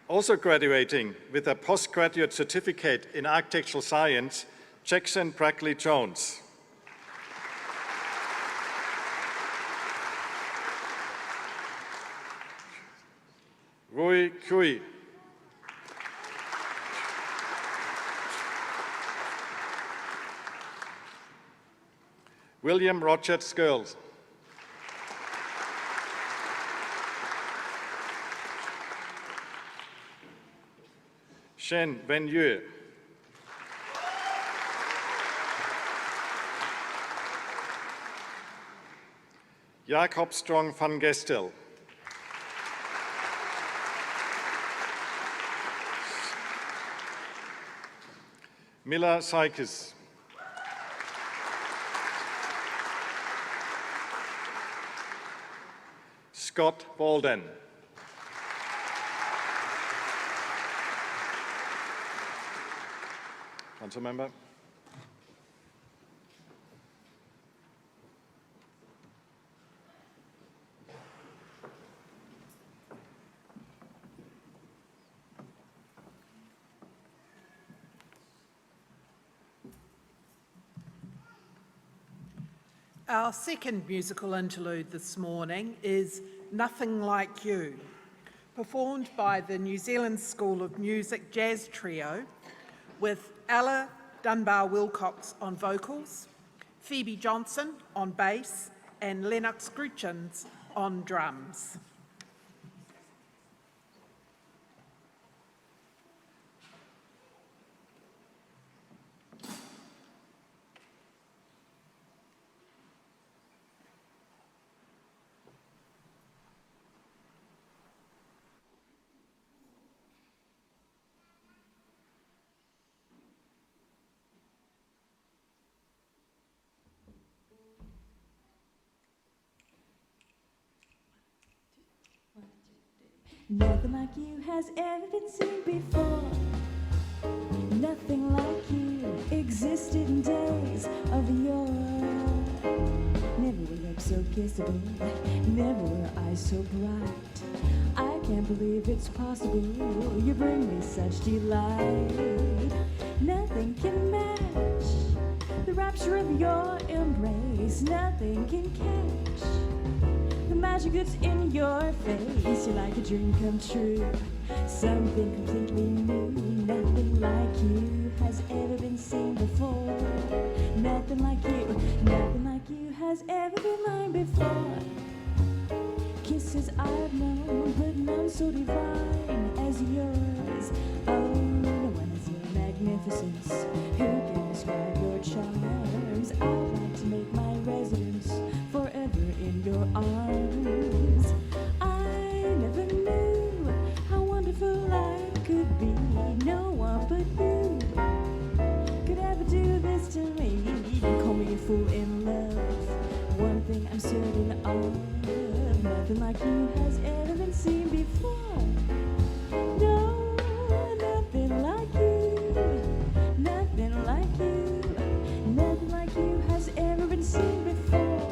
Also graduating with a postgraduate certificate in architectural science, Jackson Brackley Jones. Rui Kui. William Roger Skirls. Shen Wen Yue. Jakob Strong van Gestel. Miller Sykes. Scott Walden. Council member. Our second musical interlude this morning is Nothing Like You, performed by the New Zealand School of Music Jazz Trio with Ella Dunbar-Wilcox on vocals, Phoebe Johnson on bass, and Lennox Gruchins on drums. Nothing like you has ever been seen before. Nothing like you existed in days of yore. Never were lips so kissable, never were eyes so bright. I can't believe it's possible, you bring me such delight. Nothing can match the rapture of your embrace. Nothing can catch the magic that's in your face. You're like a dream come true, something completely new. Nothing like you has ever been seen before. Nothing like you has ever been mine before. Kisses I've known, but none so divine as yours. Oh, no one has your magnificence. Who can describe your charms? I'd like to make my residence forever in your arms. I never knew how wonderful life could be. No one but you could ever do this to me. You call me a fool in love. One thing I'm certain of, nothing like you has ever been seen before. No, nothing like you, nothing like you, nothing like you has ever been seen before.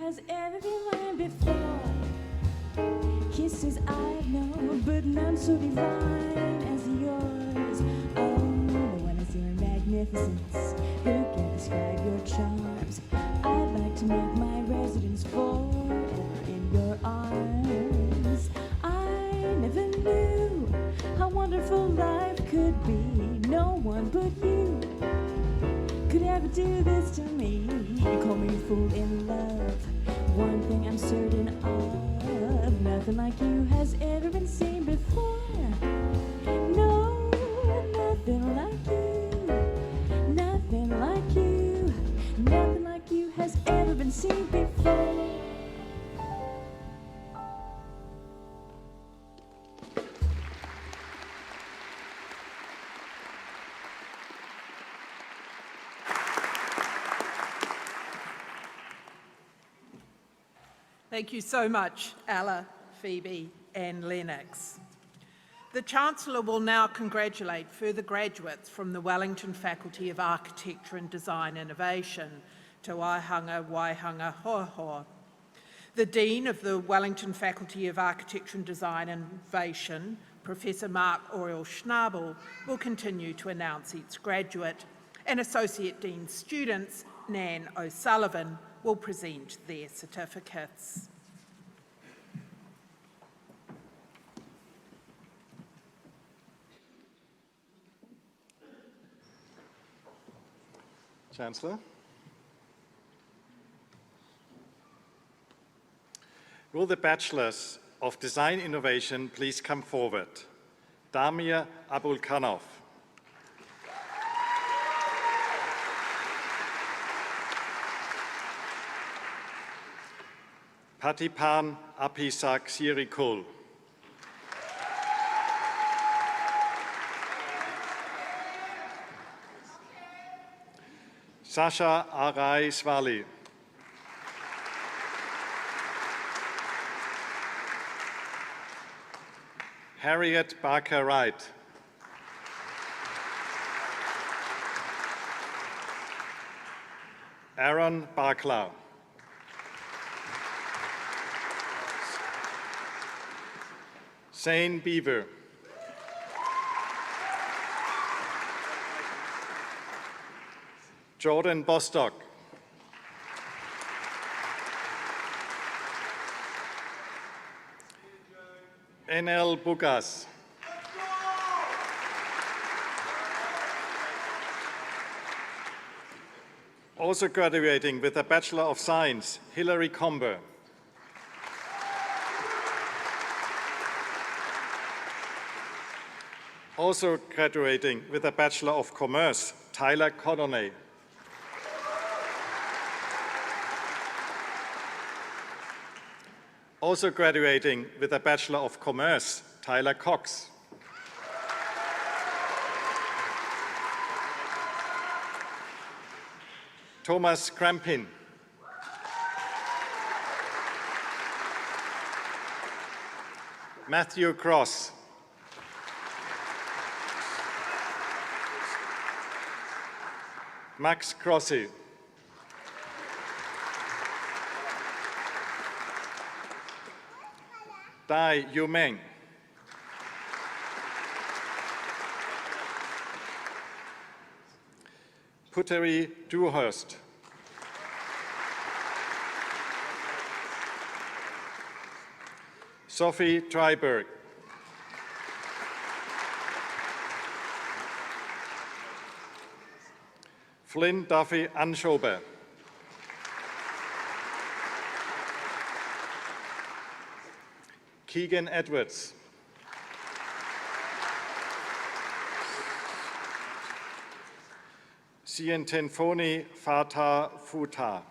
Has ever been mine before. Kisses I've known, but none so divine as yours. Oh, no one has your magnificence. Who can describe your charms? I'd like to make my residence forever in your arms. I never knew how wonderful life could be. No one but you could ever do this to me. You call me a fool in love. One thing I'm certain of, nothing like you has ever been seen before. No, nothing like you, nothing like you, nothing like you has ever been seen before. Thank you so much, Ella, Phoebe and Lennox. The Chancellor will now congratulate further graduates from the Wellington Faculty of Architecture and Design Innovation, Te Waihanga Hoahoa. The Dean of the Wellington Faculty of Architecture and Design Innovation, Professor Mark Oriel-Schnabel, will continue to announce each graduate, and Associate Dean students, Nan O'Sullivan, will present their certificates. Chancellor. Will the Bachelors of Design Innovation please come forward? Damir Abulkanov. Patipan Apisak Sirikul. Sasha Arai Swali. Harriet Barker Wright. Aaron Barklau. Zane Beaver. Jordan Bostock. NL Bugas. Also graduating with a Bachelor of Science, Hilary Comber. Also graduating with a Bachelor of Commerce, Tyler Connolly. Also graduating with a Bachelor of Commerce, Tyler Cox. Thomas Krampin. Matthew Cross. Max Crossi. Dai Yumeng. Puteri Dewhurst. Sophie Treiberg. Flynn Duffy Anschober. Keegan Edwards. Sientenfoni Fata Futa.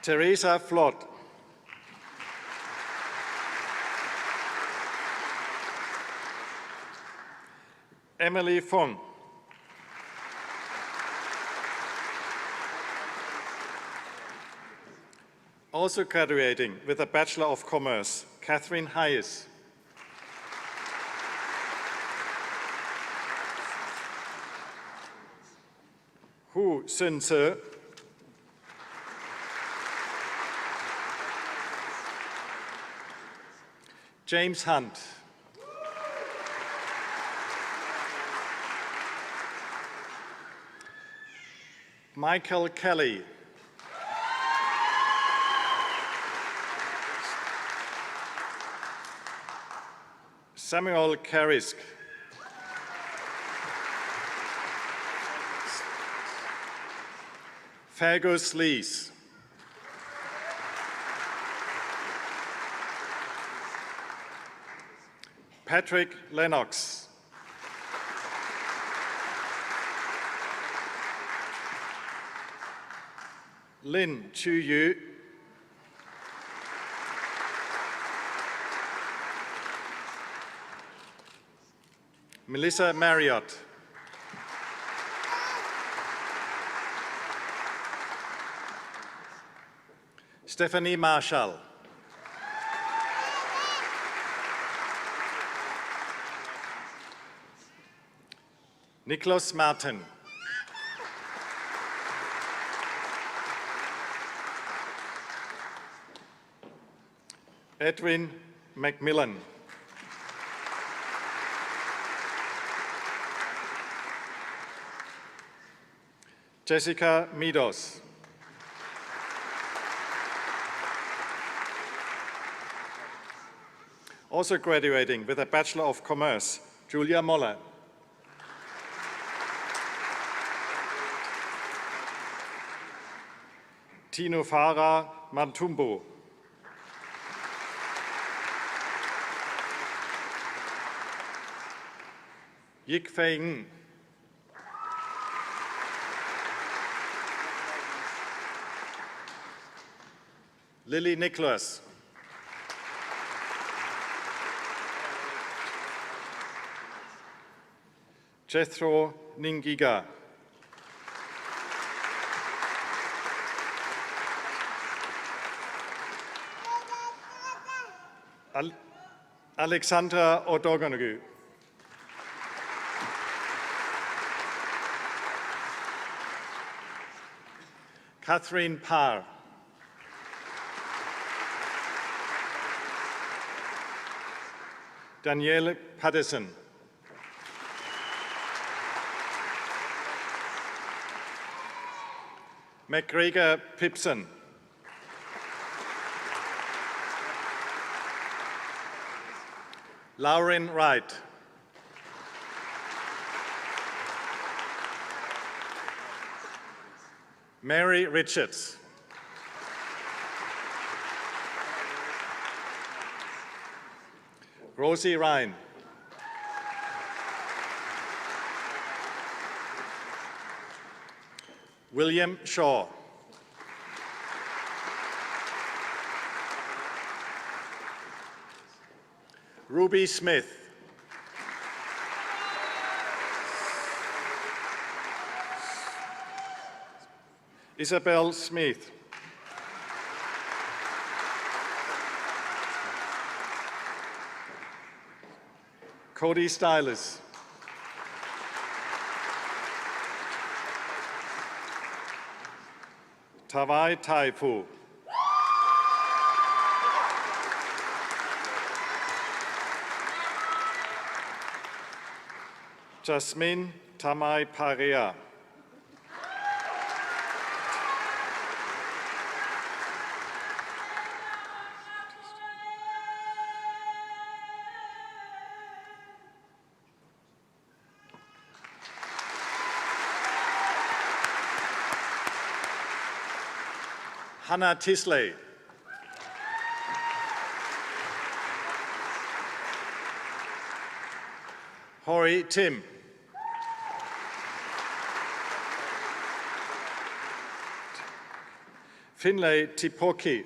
Teresa Flott. Emily Fong. Also graduating with a Bachelor of Commerce, Catherine Hayes. Hu Sun Se. James Hunt. Michael Kelly. Samuel Karisk. Fergus Lees. Patrick Lennox. Lin Chu Yu. Melissa Marriott. Stephanie Marshall. Niklas Martin. Edwin Macmillan. Jessica Meadows. Also graduating with a Bachelor of Commerce, Julia Moller. Tino Farah Mantumbo. Yik Fei Ng. Lily Nicholas. Jethro Ningiga. Alexandra Odogonogu. Catherine Parr. Danielle Patterson. McGregor Pipson. Lauren Wright. Mary Richards. Rosie Ryan. William Shaw. Ruby Smith. Isabel Smith. Cody Stylus. Tawai Taifu. Jasmine Tamai Parea. Hannah Tisley. Hori Tim. Finlay Tipoki.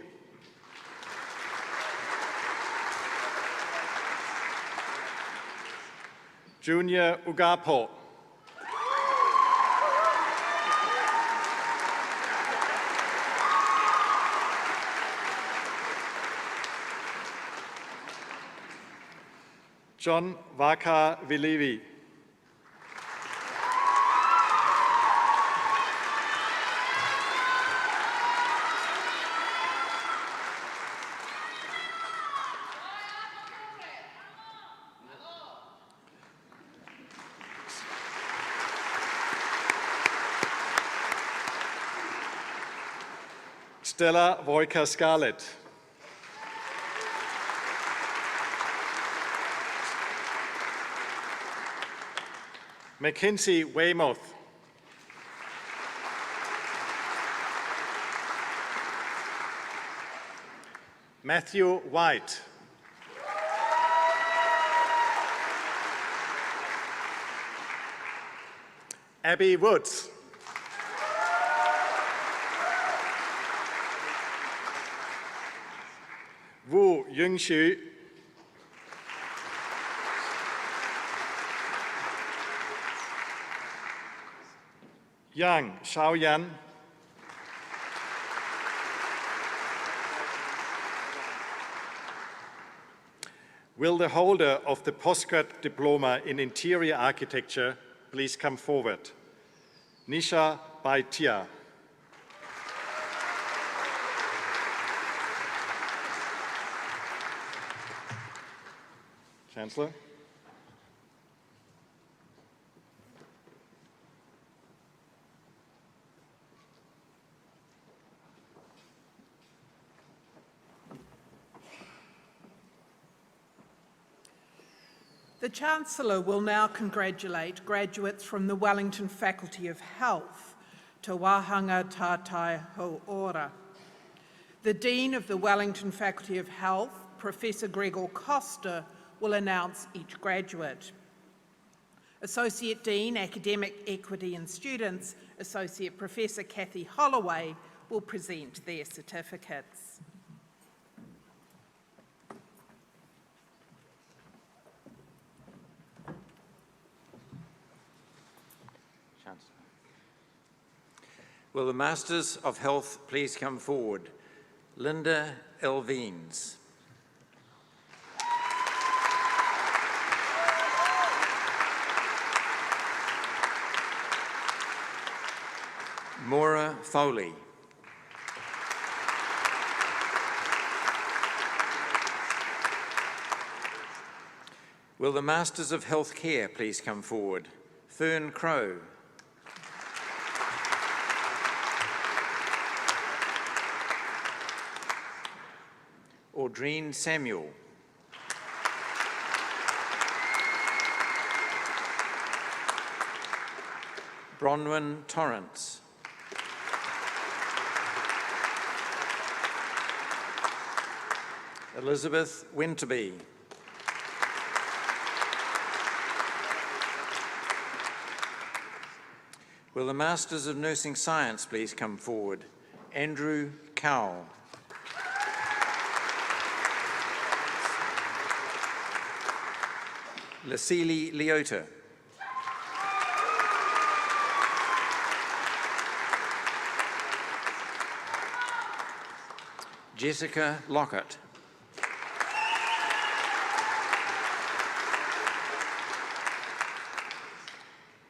Junior Ugapo. John Waka Vilevi. Stella Wojka Scarlett. Mackenzie Weymouth. Matthew White. Abby Woods. Wu Yunxu. Yang Xiaoyan. Will the holder of the postgrad diploma in interior architecture please come forward? Nisha Baitia. Chancellor. The Chancellor will now congratulate graduates from the Wellington Faculty of Health, Te Wahanga Tātai Ho Ora. The Dean of the Wellington Faculty of Health, Professor Gregor Costa, will announce each graduate. Associate Dean, Academic Equity and Students, Associate Professor Kathy Holloway, will present their certificates. Will the Masters of Health please come forward? Linda Elvines. Maura Foley. Will the Masters of Healthcare please come forward? Fern Crow. Audrine Samuel. Bronwyn Torrance. Elizabeth Winterby. Will the Masters of Nursing Science please come forward? Andrew Cowell. Lasili Leota. Jessica Lockett.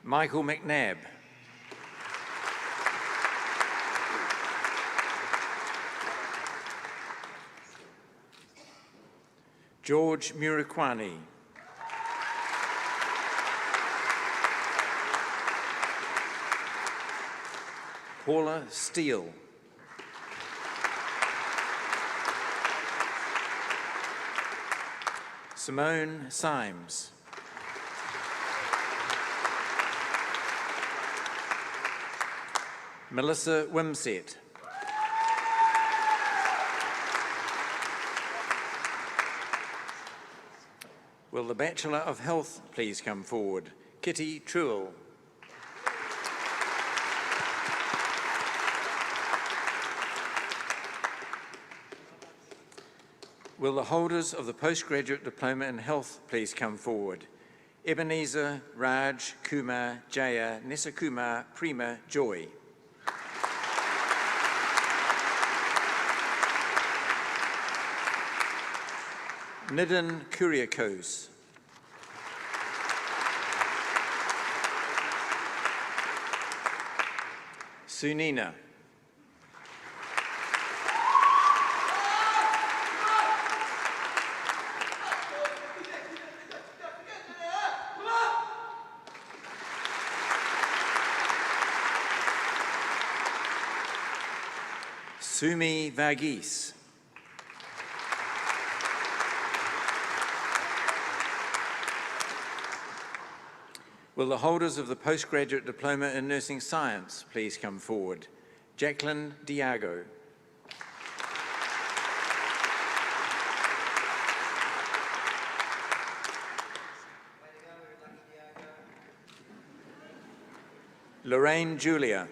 Michael McNabb. George Murakwani. Paula Steele. Simone Symes. Melissa Wimsett. Will the Bachelor of Health please come forward? Kitty Truell. Will the holders of the Postgraduate Diploma in Health please come forward? Ebenezer Raj Kumar Jaya Nesakumar Prima Joy. Nidin Kuriakos. Sunina. Sumi Varghese. Will the holders of the Postgraduate Diploma in Nursing Science please come forward? Jacqueline Diago. Lorraine Julia.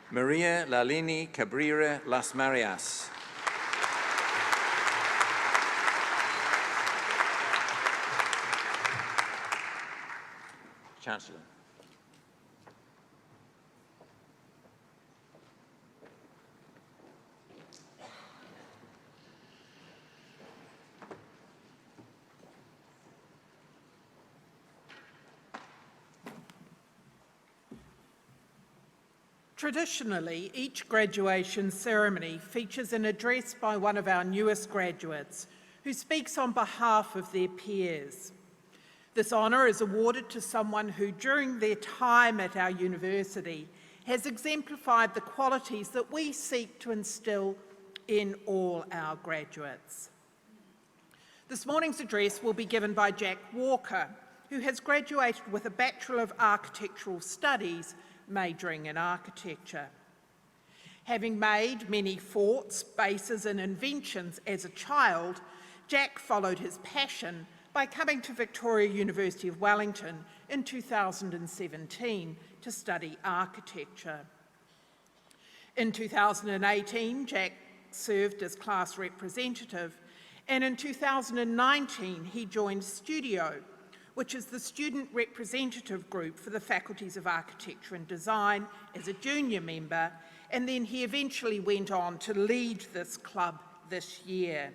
Maria Lalini Cabrera Las Marias. Chancellor. Traditionally, each graduation ceremony features an address by one of our newest graduates who speaks on behalf of their peers. This honour is awarded to someone who, during their time at our university, has exemplified the qualities that we seek to instill in all our graduates. This morning's address will be given by Jack Walker, who has graduated with a Bachelor of Architectural Studies, majoring in architecture. Having made many forts, bases and inventions as a child, Jack followed his passion by coming to Victoria University of Wellington in 2017 to study architecture. In 2018, Jack served as class representative, and in 2019 he joined Studio, which is the student representative group for the faculties of Architecture and Design, as a junior member, and then he eventually went on to lead this club this year.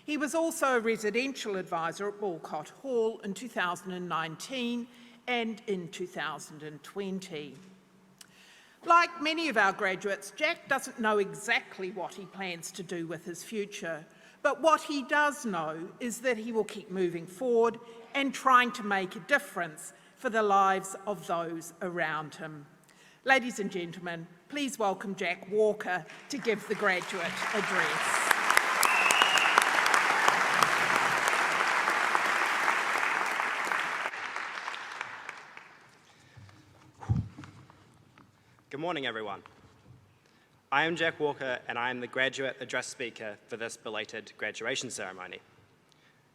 He was also a residential advisor at Walcott Hall in 2019 and in 2020. Like many of our graduates, Jack doesn't know exactly what he plans to do with his future, but what he does know is that he will keep moving forward and trying to make a difference for the lives of those around him. Ladies and gentlemen, please welcome Jack Walker to give the graduate address. Good morning, everyone. I am Jack Walker, and I am the graduate address speaker for this belated graduation ceremony.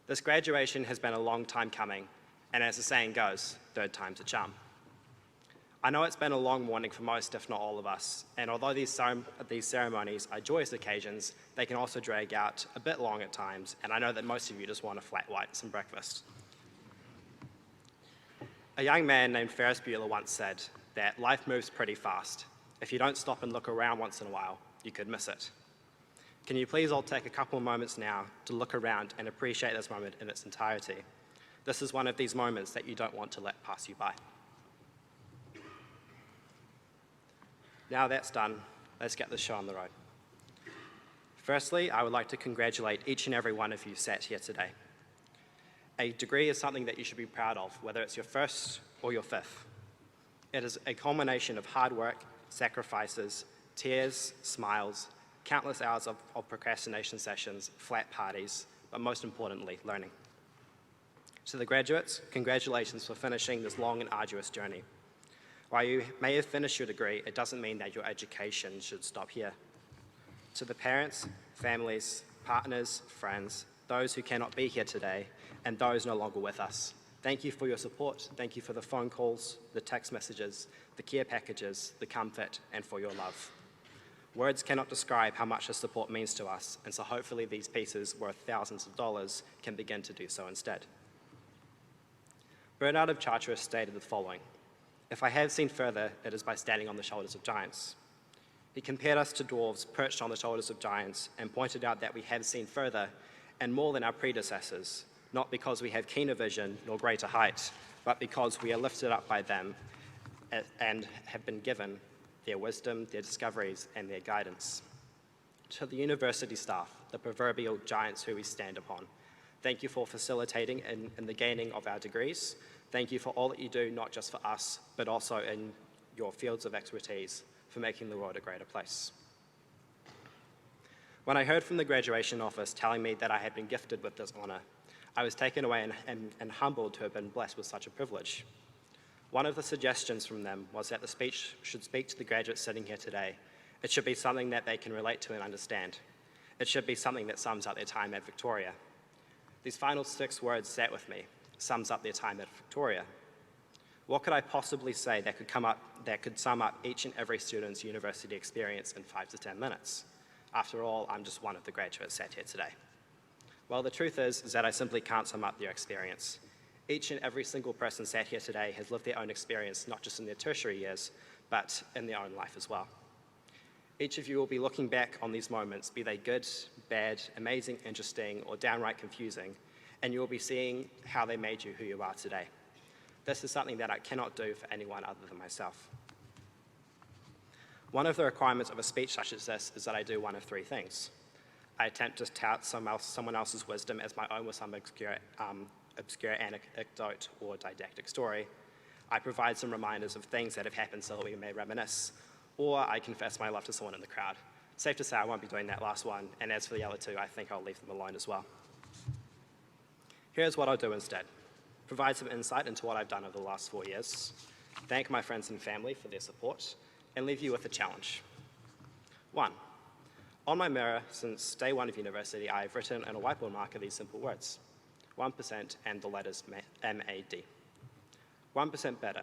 This graduation has been a long time coming, and as the saying goes, third time's a charm. I know it's been a long morning for most, if not all of us, and although these ceremonies are joyous occasions, they can also drag out a bit long at times, and I know that most of you just want a flat white and some breakfast. A young man named Ferris Bueller once said that life moves pretty fast. If you don't stop and look around once in a while, you could miss it. Can you please all take a couple of moments now to look around and appreciate this moment in its entirety? This is one of these moments that you don't want to let pass you by. Now that's done, let's get this show on the road. Firstly, I would like to congratulate each and every one of you sat here today. A degree is something that you should be proud of, whether it's your first or your fifth. It is a culmination of hard work, sacrifices, tears, smiles, countless hours of procrastination sessions, flat parties, but most importantly, learning. To the graduates, congratulations for finishing this long and arduous journey. While you may have finished your degree, it doesn't mean that your education should stop here. To the parents, families, partners, friends, those who cannot be here today, and those no longer with us, thank you for your support. Thank you for the phone calls, the text messages, the care packages, the comfort, and for your love. Words cannot describe how much this support means to us, and so hopefully these pieces worth thousands of dollars can begin to do so instead. Bernard of Chartres stated the following: "If I have seen further, it is by standing on the shoulders of giants." He compared us to dwarves perched on the shoulders of giants and pointed out that we have seen further and more than our predecessors, not because we have keener vision nor greater height, but because we are lifted up by them and have been given their wisdom, their discoveries, and their guidance. To the university staff, the proverbial giants who we stand upon, thank you for facilitating in the gaining of our degrees. Thank you for all that you do, not just for us, but also in your fields of expertise, for making the world a greater place. When I heard from the graduation office telling me that I had been gifted with this honor, I was taken away and humbled to have been blessed with such a privilege. One of the suggestions from them was that the speech should speak to the graduates sitting here today. It should be something that they can relate to and understand. It should be something that sums up their time at Victoria. These final 6 words sat with me: sums up their time at Victoria. What could I possibly say that could sum up each and every student's university experience in 5 to 10 minutes? After all, I'm just one of the graduates sat here today. Well, the truth is that I simply can't sum up their experience. Each and every single person sat here today has lived their own experience, not just in their tertiary years, but in their own life as well. Each of you will be looking back on these moments, be they good, bad, amazing, interesting, or downright confusing, and you will be seeing how they made you who you are today. This is something that I cannot do for anyone other than myself. One of the requirements of a speech such as this is that I do one of 3 things. I attempt to tout someone else's wisdom as my own with some obscure anecdote or didactic story. I provide some reminders of things that have happened so that we may reminisce, or I confess my love to someone in the crowd. Safe to say I won't be doing that last one, and as for the other two, I think I'll leave them alone as well. Here's what I'll do instead. Provide some insight into what I've done over the last 4 years, thank my friends and family for their support, and leave you with a challenge. 1. On my mirror, since day one of university, I've written in a whiteboard marker these simple words: 1% and the letters MAD. 1% better.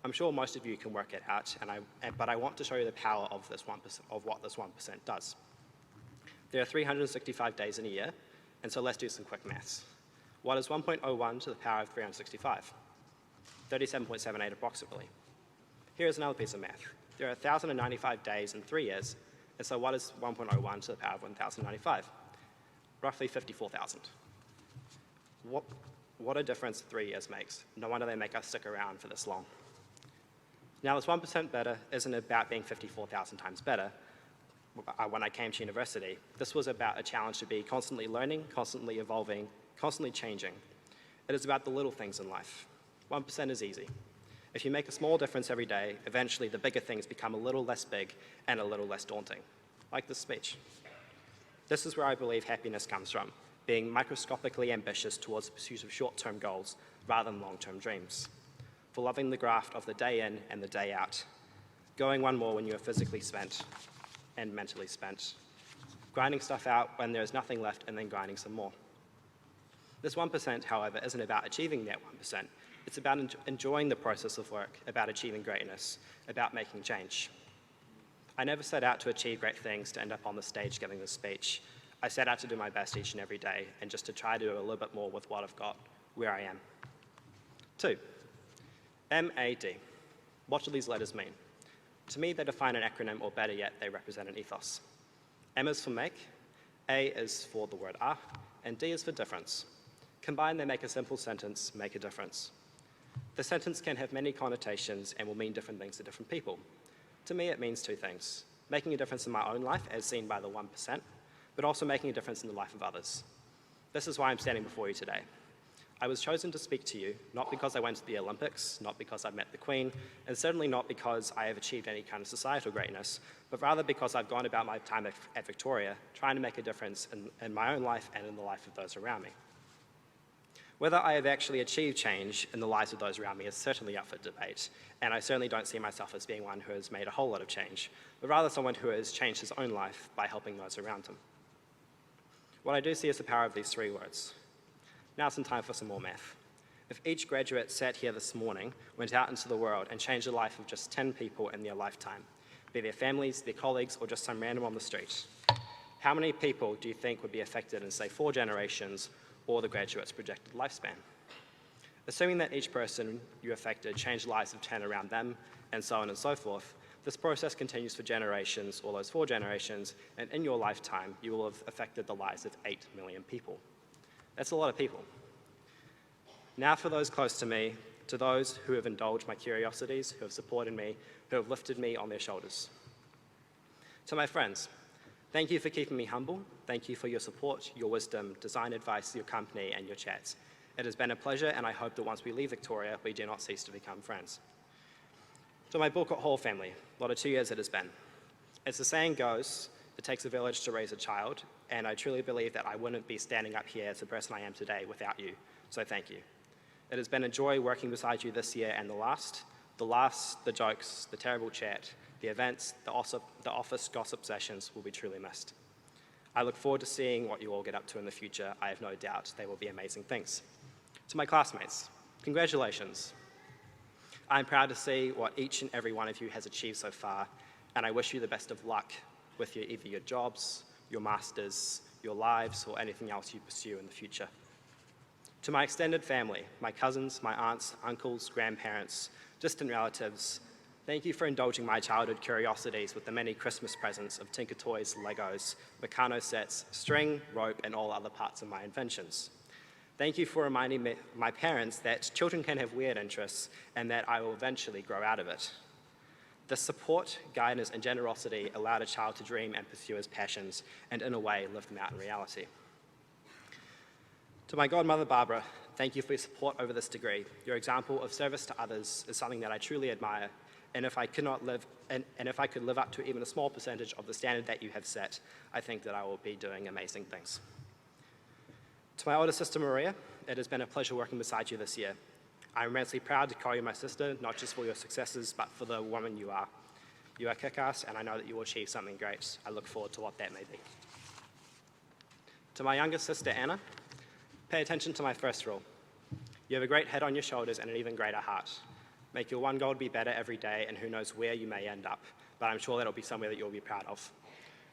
I'm sure most of you can work it out, but I want to show you the power of this 1%, of what this 1% does. There are 365 days in a year, and so let's do some quick maths. What is 1.01 to the power of 365? 37.78 approximately. Here's another piece of math. There are 1,095 days in 3 years, and so what is 1.01 to the power of 1,095? Roughly 54,000. What a difference 3 years makes. No wonder they make us stick around for this long. Now, this 1% better isn't about being 54,000 times better. When I came to university, this was about a challenge to be constantly learning, constantly evolving, constantly changing. It is about the little things in life. 1% is easy. If you make a small difference every day, eventually the bigger things become a little less big and a little less daunting, like this speech. This is where I believe happiness comes from, being microscopically ambitious towards the pursuit of short-term goals rather than long-term dreams. For loving the graft of the day in and the day out, going one more when you are physically spent and mentally spent, grinding stuff out when there is nothing left and then grinding some more. This 1%, however, isn't about achieving that 1%. It's about enjoying the process of work, about achieving greatness, about making change. I never set out to achieve great things to end up on the stage giving this speech. I set out to do my best each and every day and just to try to do a little bit more with what I've got, where I am. 2, MAD. What do these letters mean? To me, they define an acronym, or better yet, they represent an ethos. M is for make, A is for the word ah, and D is for difference. Combined, they make a simple sentence, make a difference. The sentence can have many connotations and will mean different things to different people. To me, it means 2 things: making a difference in my own life, as seen by the 1%, but also making a difference in the life of others. This is why I'm standing before you today. I was chosen to speak to you, not because I went to the Olympics, not because I've met the Queen, and certainly not because I have achieved any kind of societal greatness, but rather because I've gone about my time at Victoria trying to make a difference in my own life and in the life of those around me. Whether I have actually achieved change in the lives of those around me is certainly up for debate, and I certainly don't see myself as being one who has made a whole lot of change, but rather someone who has changed his own life by helping those around him. What I do see is the power of these 3 words. Now it's time for some more math. If each graduate sat here this morning, went out into the world and changed the life of just 10 people in their lifetime, be their families, their colleagues, or just some random on the street, how many people do you think would be affected in, say, 4 generations or the graduate's projected lifespan? Assuming that each person you affected changed the lives of 10 around them, and so on and so forth, this process continues for generations, all those 4 generations, and in your lifetime, you will have affected the lives of 8 million people. That's a lot of people. Now for those close to me, to those who have indulged my curiosities, who have supported me, who have lifted me on their shoulders. To my friends, thank you for keeping me humble. Thank you for your support, your wisdom, design advice, your company, and your chats. It has been a pleasure, and I hope that once we leave Victoria, we do not cease to become friends. To my Bulcock Hall family, what a 2 years it has been. As the saying goes, it takes a village to raise a child, and I truly believe that I wouldn't be standing up here as the person I am today without you, so thank you. It has been a joy working beside you this year and the last, the jokes, the terrible chat, the events, the office gossip sessions will be truly missed. I look forward to seeing what you all get up to in the future. I have no doubt they will be amazing things. To my classmates, congratulations. I'm proud to see what each and every one of you has achieved so far, and I wish you the best of luck with either your jobs, your masters, your lives, or anything else you pursue in the future. To my extended family, my cousins, my aunts, uncles, grandparents, distant relatives, thank you for indulging my childhood curiosities with the many Christmas presents of Tinker Toys, Legos, Meccano sets, string, rope, and all other parts of my inventions. Thank you for reminding my parents that children can have weird interests and that I will eventually grow out of it. The support, guidance, and generosity allowed a child to dream and pursue his passions, and in a way, live them out in reality. To my godmother, Barbara, thank you for your support over this degree. Your example of service to others is something that I truly admire, and if I could live up to even a small percentage of the standard that you have set, I think that I will be doing amazing things. To my older sister Maria, it has been a pleasure working beside you this year. I'm immensely proud to call you my sister, not just for your successes, but for the woman you are. You are kick-ass, and I know that you will achieve something great. I look forward to what that may be. To my younger sister Anna, pay attention to my first rule. You have a great head on your shoulders and an even greater heart. Make your one goal to be better every day, and who knows where you may end up, but I'm sure that'll be somewhere that you'll be proud of.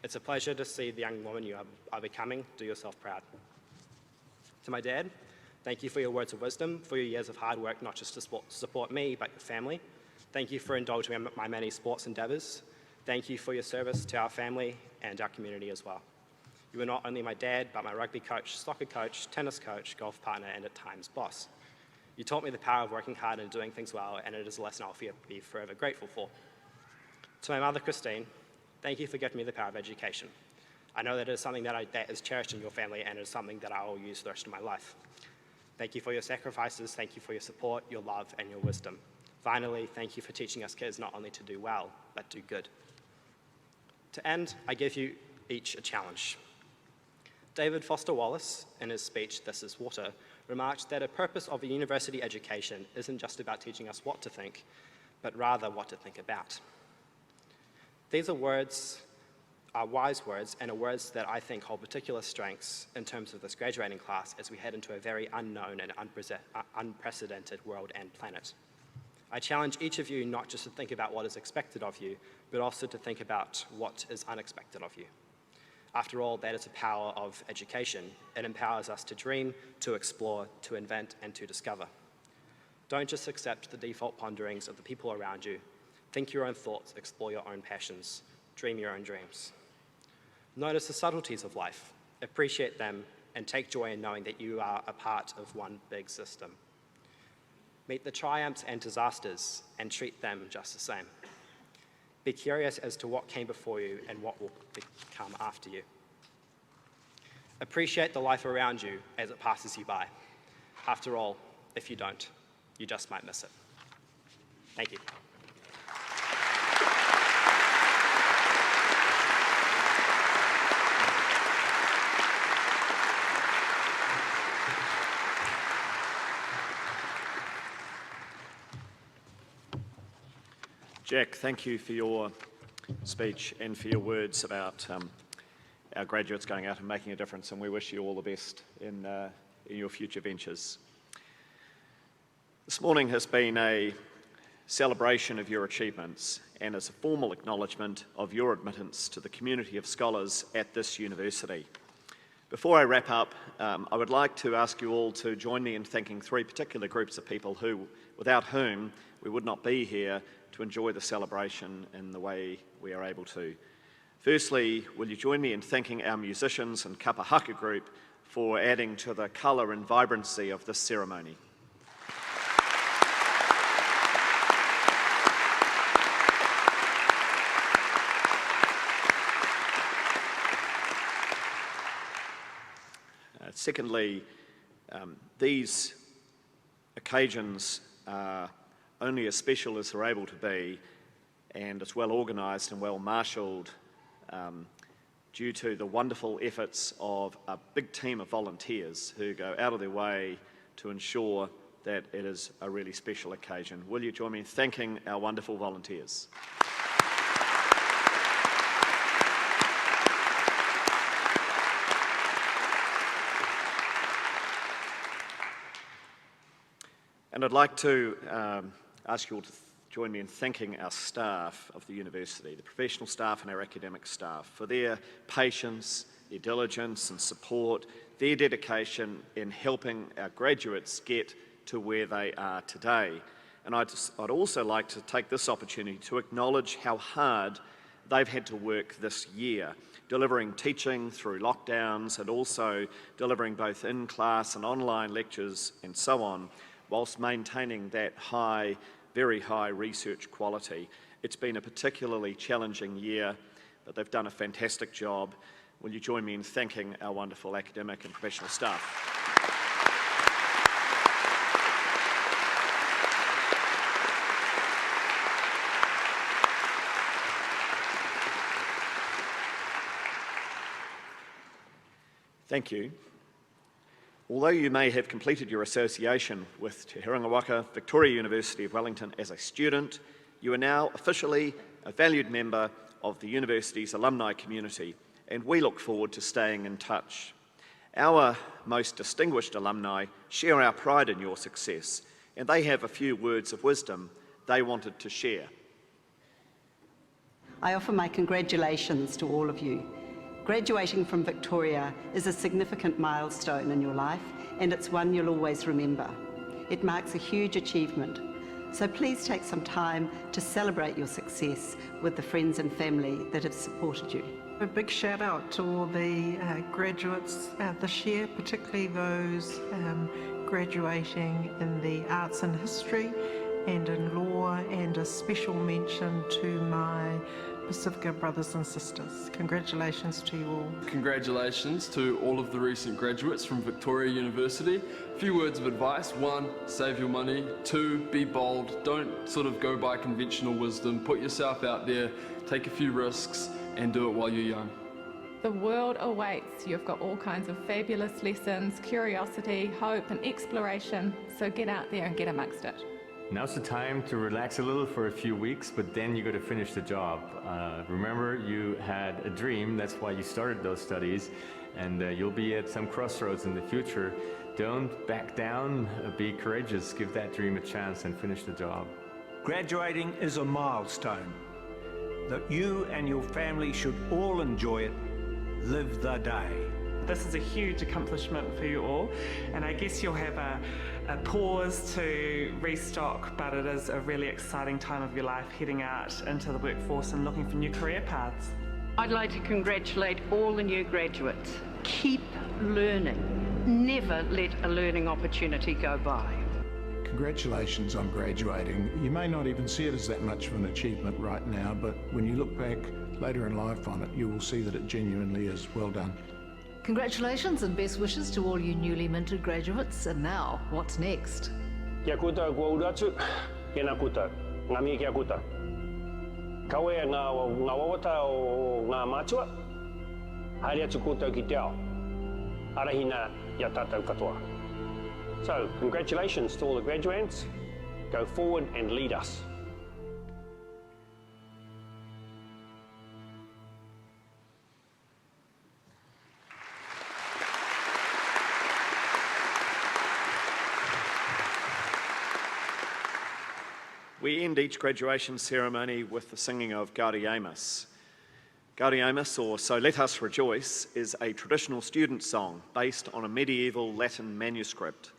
It's a pleasure to see the young woman you are becoming. Do yourself proud. To my dad, thank you for your words of wisdom, for your years of hard work, not just to support me, but your family. Thank you for indulging in my many sports endeavors. Thank you for your service to our family and our community as well. You were not only my dad, but my rugby coach, soccer coach, tennis coach, golf partner, and at times boss. You taught me the power of working hard and doing things well, and it is a lesson I'll be forever grateful for. To my mother, Christine, thank you for giving me the power of education. I know that it is something that is cherished in your family, and it is something that I will use the rest of my life. Thank you for your sacrifices, thank you for your support, your love, and your wisdom. Finally, thank you for teaching us kids not only to do well, but do good. To end, I give you each a challenge. David Foster Wallace, in his speech, "This is Water," remarked that a purpose of a university education isn't just about teaching us what to think, but rather what to think about. These are wise words, and are words that I think hold particular strengths in terms of this graduating class as we head into a very unknown and unprecedented world and planet. I challenge each of you not just to think about what is expected of you, but also to think about what is unexpected of you. After all, that is the power of education. It empowers us to dream, to explore, to invent, and to discover. Don't just accept the default ponderings of the people around you. Think your own thoughts, explore your own passions, dream your own dreams. Notice the subtleties of life, appreciate them, and take joy in knowing that you are a part of one big system. Meet the triumphs and disasters and treat them just the same. Be curious as to what came before you and what will come after you. Appreciate the life around you as it passes you by. After all, if you don't, you just might miss it. Thank you. Jack, thank you for your speech and for your words about our graduates going out and making a difference, and we wish you all the best in your future ventures. This morning has been a celebration of your achievements and is a formal acknowledgement of your admittance to the community of scholars at this university. Before I wrap up, I would like to ask you all to join me in thanking three particular groups of people without whom we would not be here to enjoy the celebration in the way we are able to. Firstly, will you join me in thanking our musicians and Kapa Haka group for adding to the colour and vibrancy of this ceremony. Secondly, these occasions are only as special as they're able to be, and it's well organised and well marshalled due to the wonderful efforts of a big team of volunteers who go out of their way to ensure that it is a really special occasion. Will you join me in thanking our wonderful volunteers? And I'd like to ask you all to join me in thanking our staff of the university, the professional staff and our academic staff, for their patience, their diligence and support, their dedication in helping our graduates get to where they are today. And I'd also like to take this opportunity to acknowledge how hard they've had to work this year, delivering teaching through lockdowns and also delivering both in-class and online lectures and so on, whilst maintaining that high, very high research quality. It's been a particularly challenging year, but they've done a fantastic job. Will you join me in thanking our wonderful academic and professional staff? Thank you. Although you may have completed your association with Te Herangawaka Victoria University of Wellington as a student, you are now officially a valued member of the university's alumni community, and we look forward to staying in touch. Our most distinguished alumni share our pride in your success, and they have a few words of wisdom they wanted to share. I offer my congratulations to all of you. Graduating from Victoria is a significant milestone in your life, and it's one you'll always remember. It marks a huge achievement, so please take some time to celebrate your success with the friends and family that have supported you. A big shout out to all the graduates this year, particularly those graduating in the arts and history and in law, and a special mention to my Pacifica brothers and sisters. Congratulations to you all. Congratulations to all of the recent graduates from Victoria University. A few words of advice. 1, save your money. 2, be bold. Don't sort of go by conventional wisdom. Put yourself out there, take a few risks, and do it while you're young. The world awaits. You've got all kinds of fabulous lessons, curiosity, hope and exploration. So get out there and get amongst it. Now's the time to relax a little for a few weeks, but then you got to finish the job. Remember, you had a dream, that's why you started those studies, and you'll be at some crossroads in the future. Don't back down, be courageous, give that dream a chance and finish the job. Graduating is a milestone that you and your family should all enjoy it. Live the day. This is a huge accomplishment for you all, and I guess you'll have a pause to restock, but it is a really exciting time of your life heading out into the workforce and looking for new career paths. I'd like to congratulate all the new graduates. Keep learning. Never let a learning opportunity go by. Congratulations on graduating. You may not even see it as that much of an achievement right now, but when you look back later in life on it, you will see that it genuinely is. Well done. Congratulations and best wishes to all you newly minted graduates. And now, what's next? Kia koutou kua uratu, kena koutou, ngā mea kia koutou. Kawe ngā wawata o ngā mātua, haere atu koutou ki te ao, arahina ia tātou katoa. So, congratulations to all the graduates. Go forward and lead us. We end each graduation ceremony with the singing of Gaudeamus. Gaudeamus, or So Let Us Rejoice, is a traditional student song based on a medieval Latin manuscript.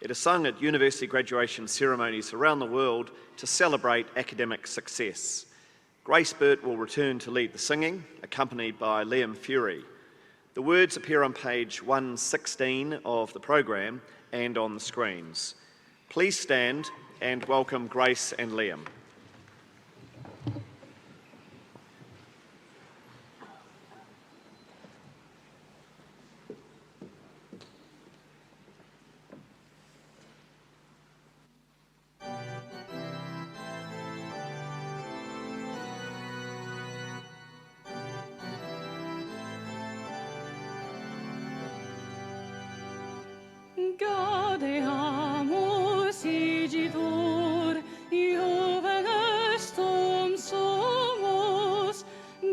It is sung at university graduation ceremonies around the world to celebrate academic success. Grace Burt will return to lead the singing, accompanied by Liam Fury. The words appear on page 116 of the program and on the screens. Please stand and welcome Grace and Liam. Gaudeamus igitur, Jovenes tum sumus.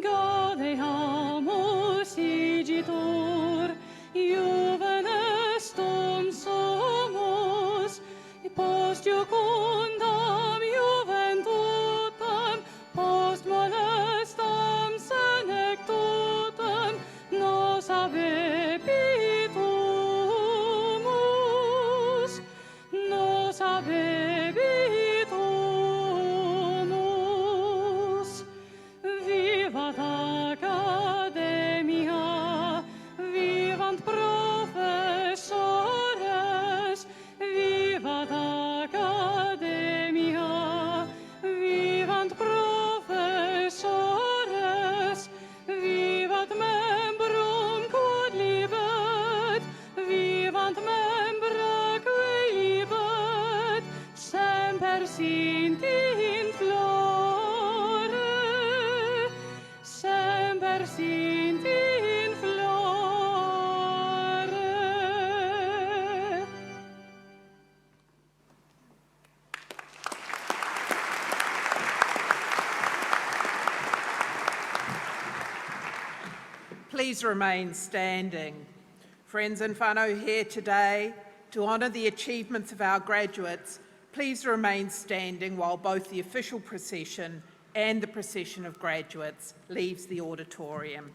Gaudeamus igitur, Jovenes tum sumus. Post iucundam juventutem, post molestam senectutem, nos habebitumus, nos habebitumus. Vivat academia, vivant professores, vivat academia, vivant professores, vivat membrum quod libet, vivant membra quae libet, semper sint in flore, semper sint in flore. please remain standing. Friends and whānau here today, to honour the achievements of our graduates, please remain standing while both the official procession and the procession of graduates leaves the auditorium.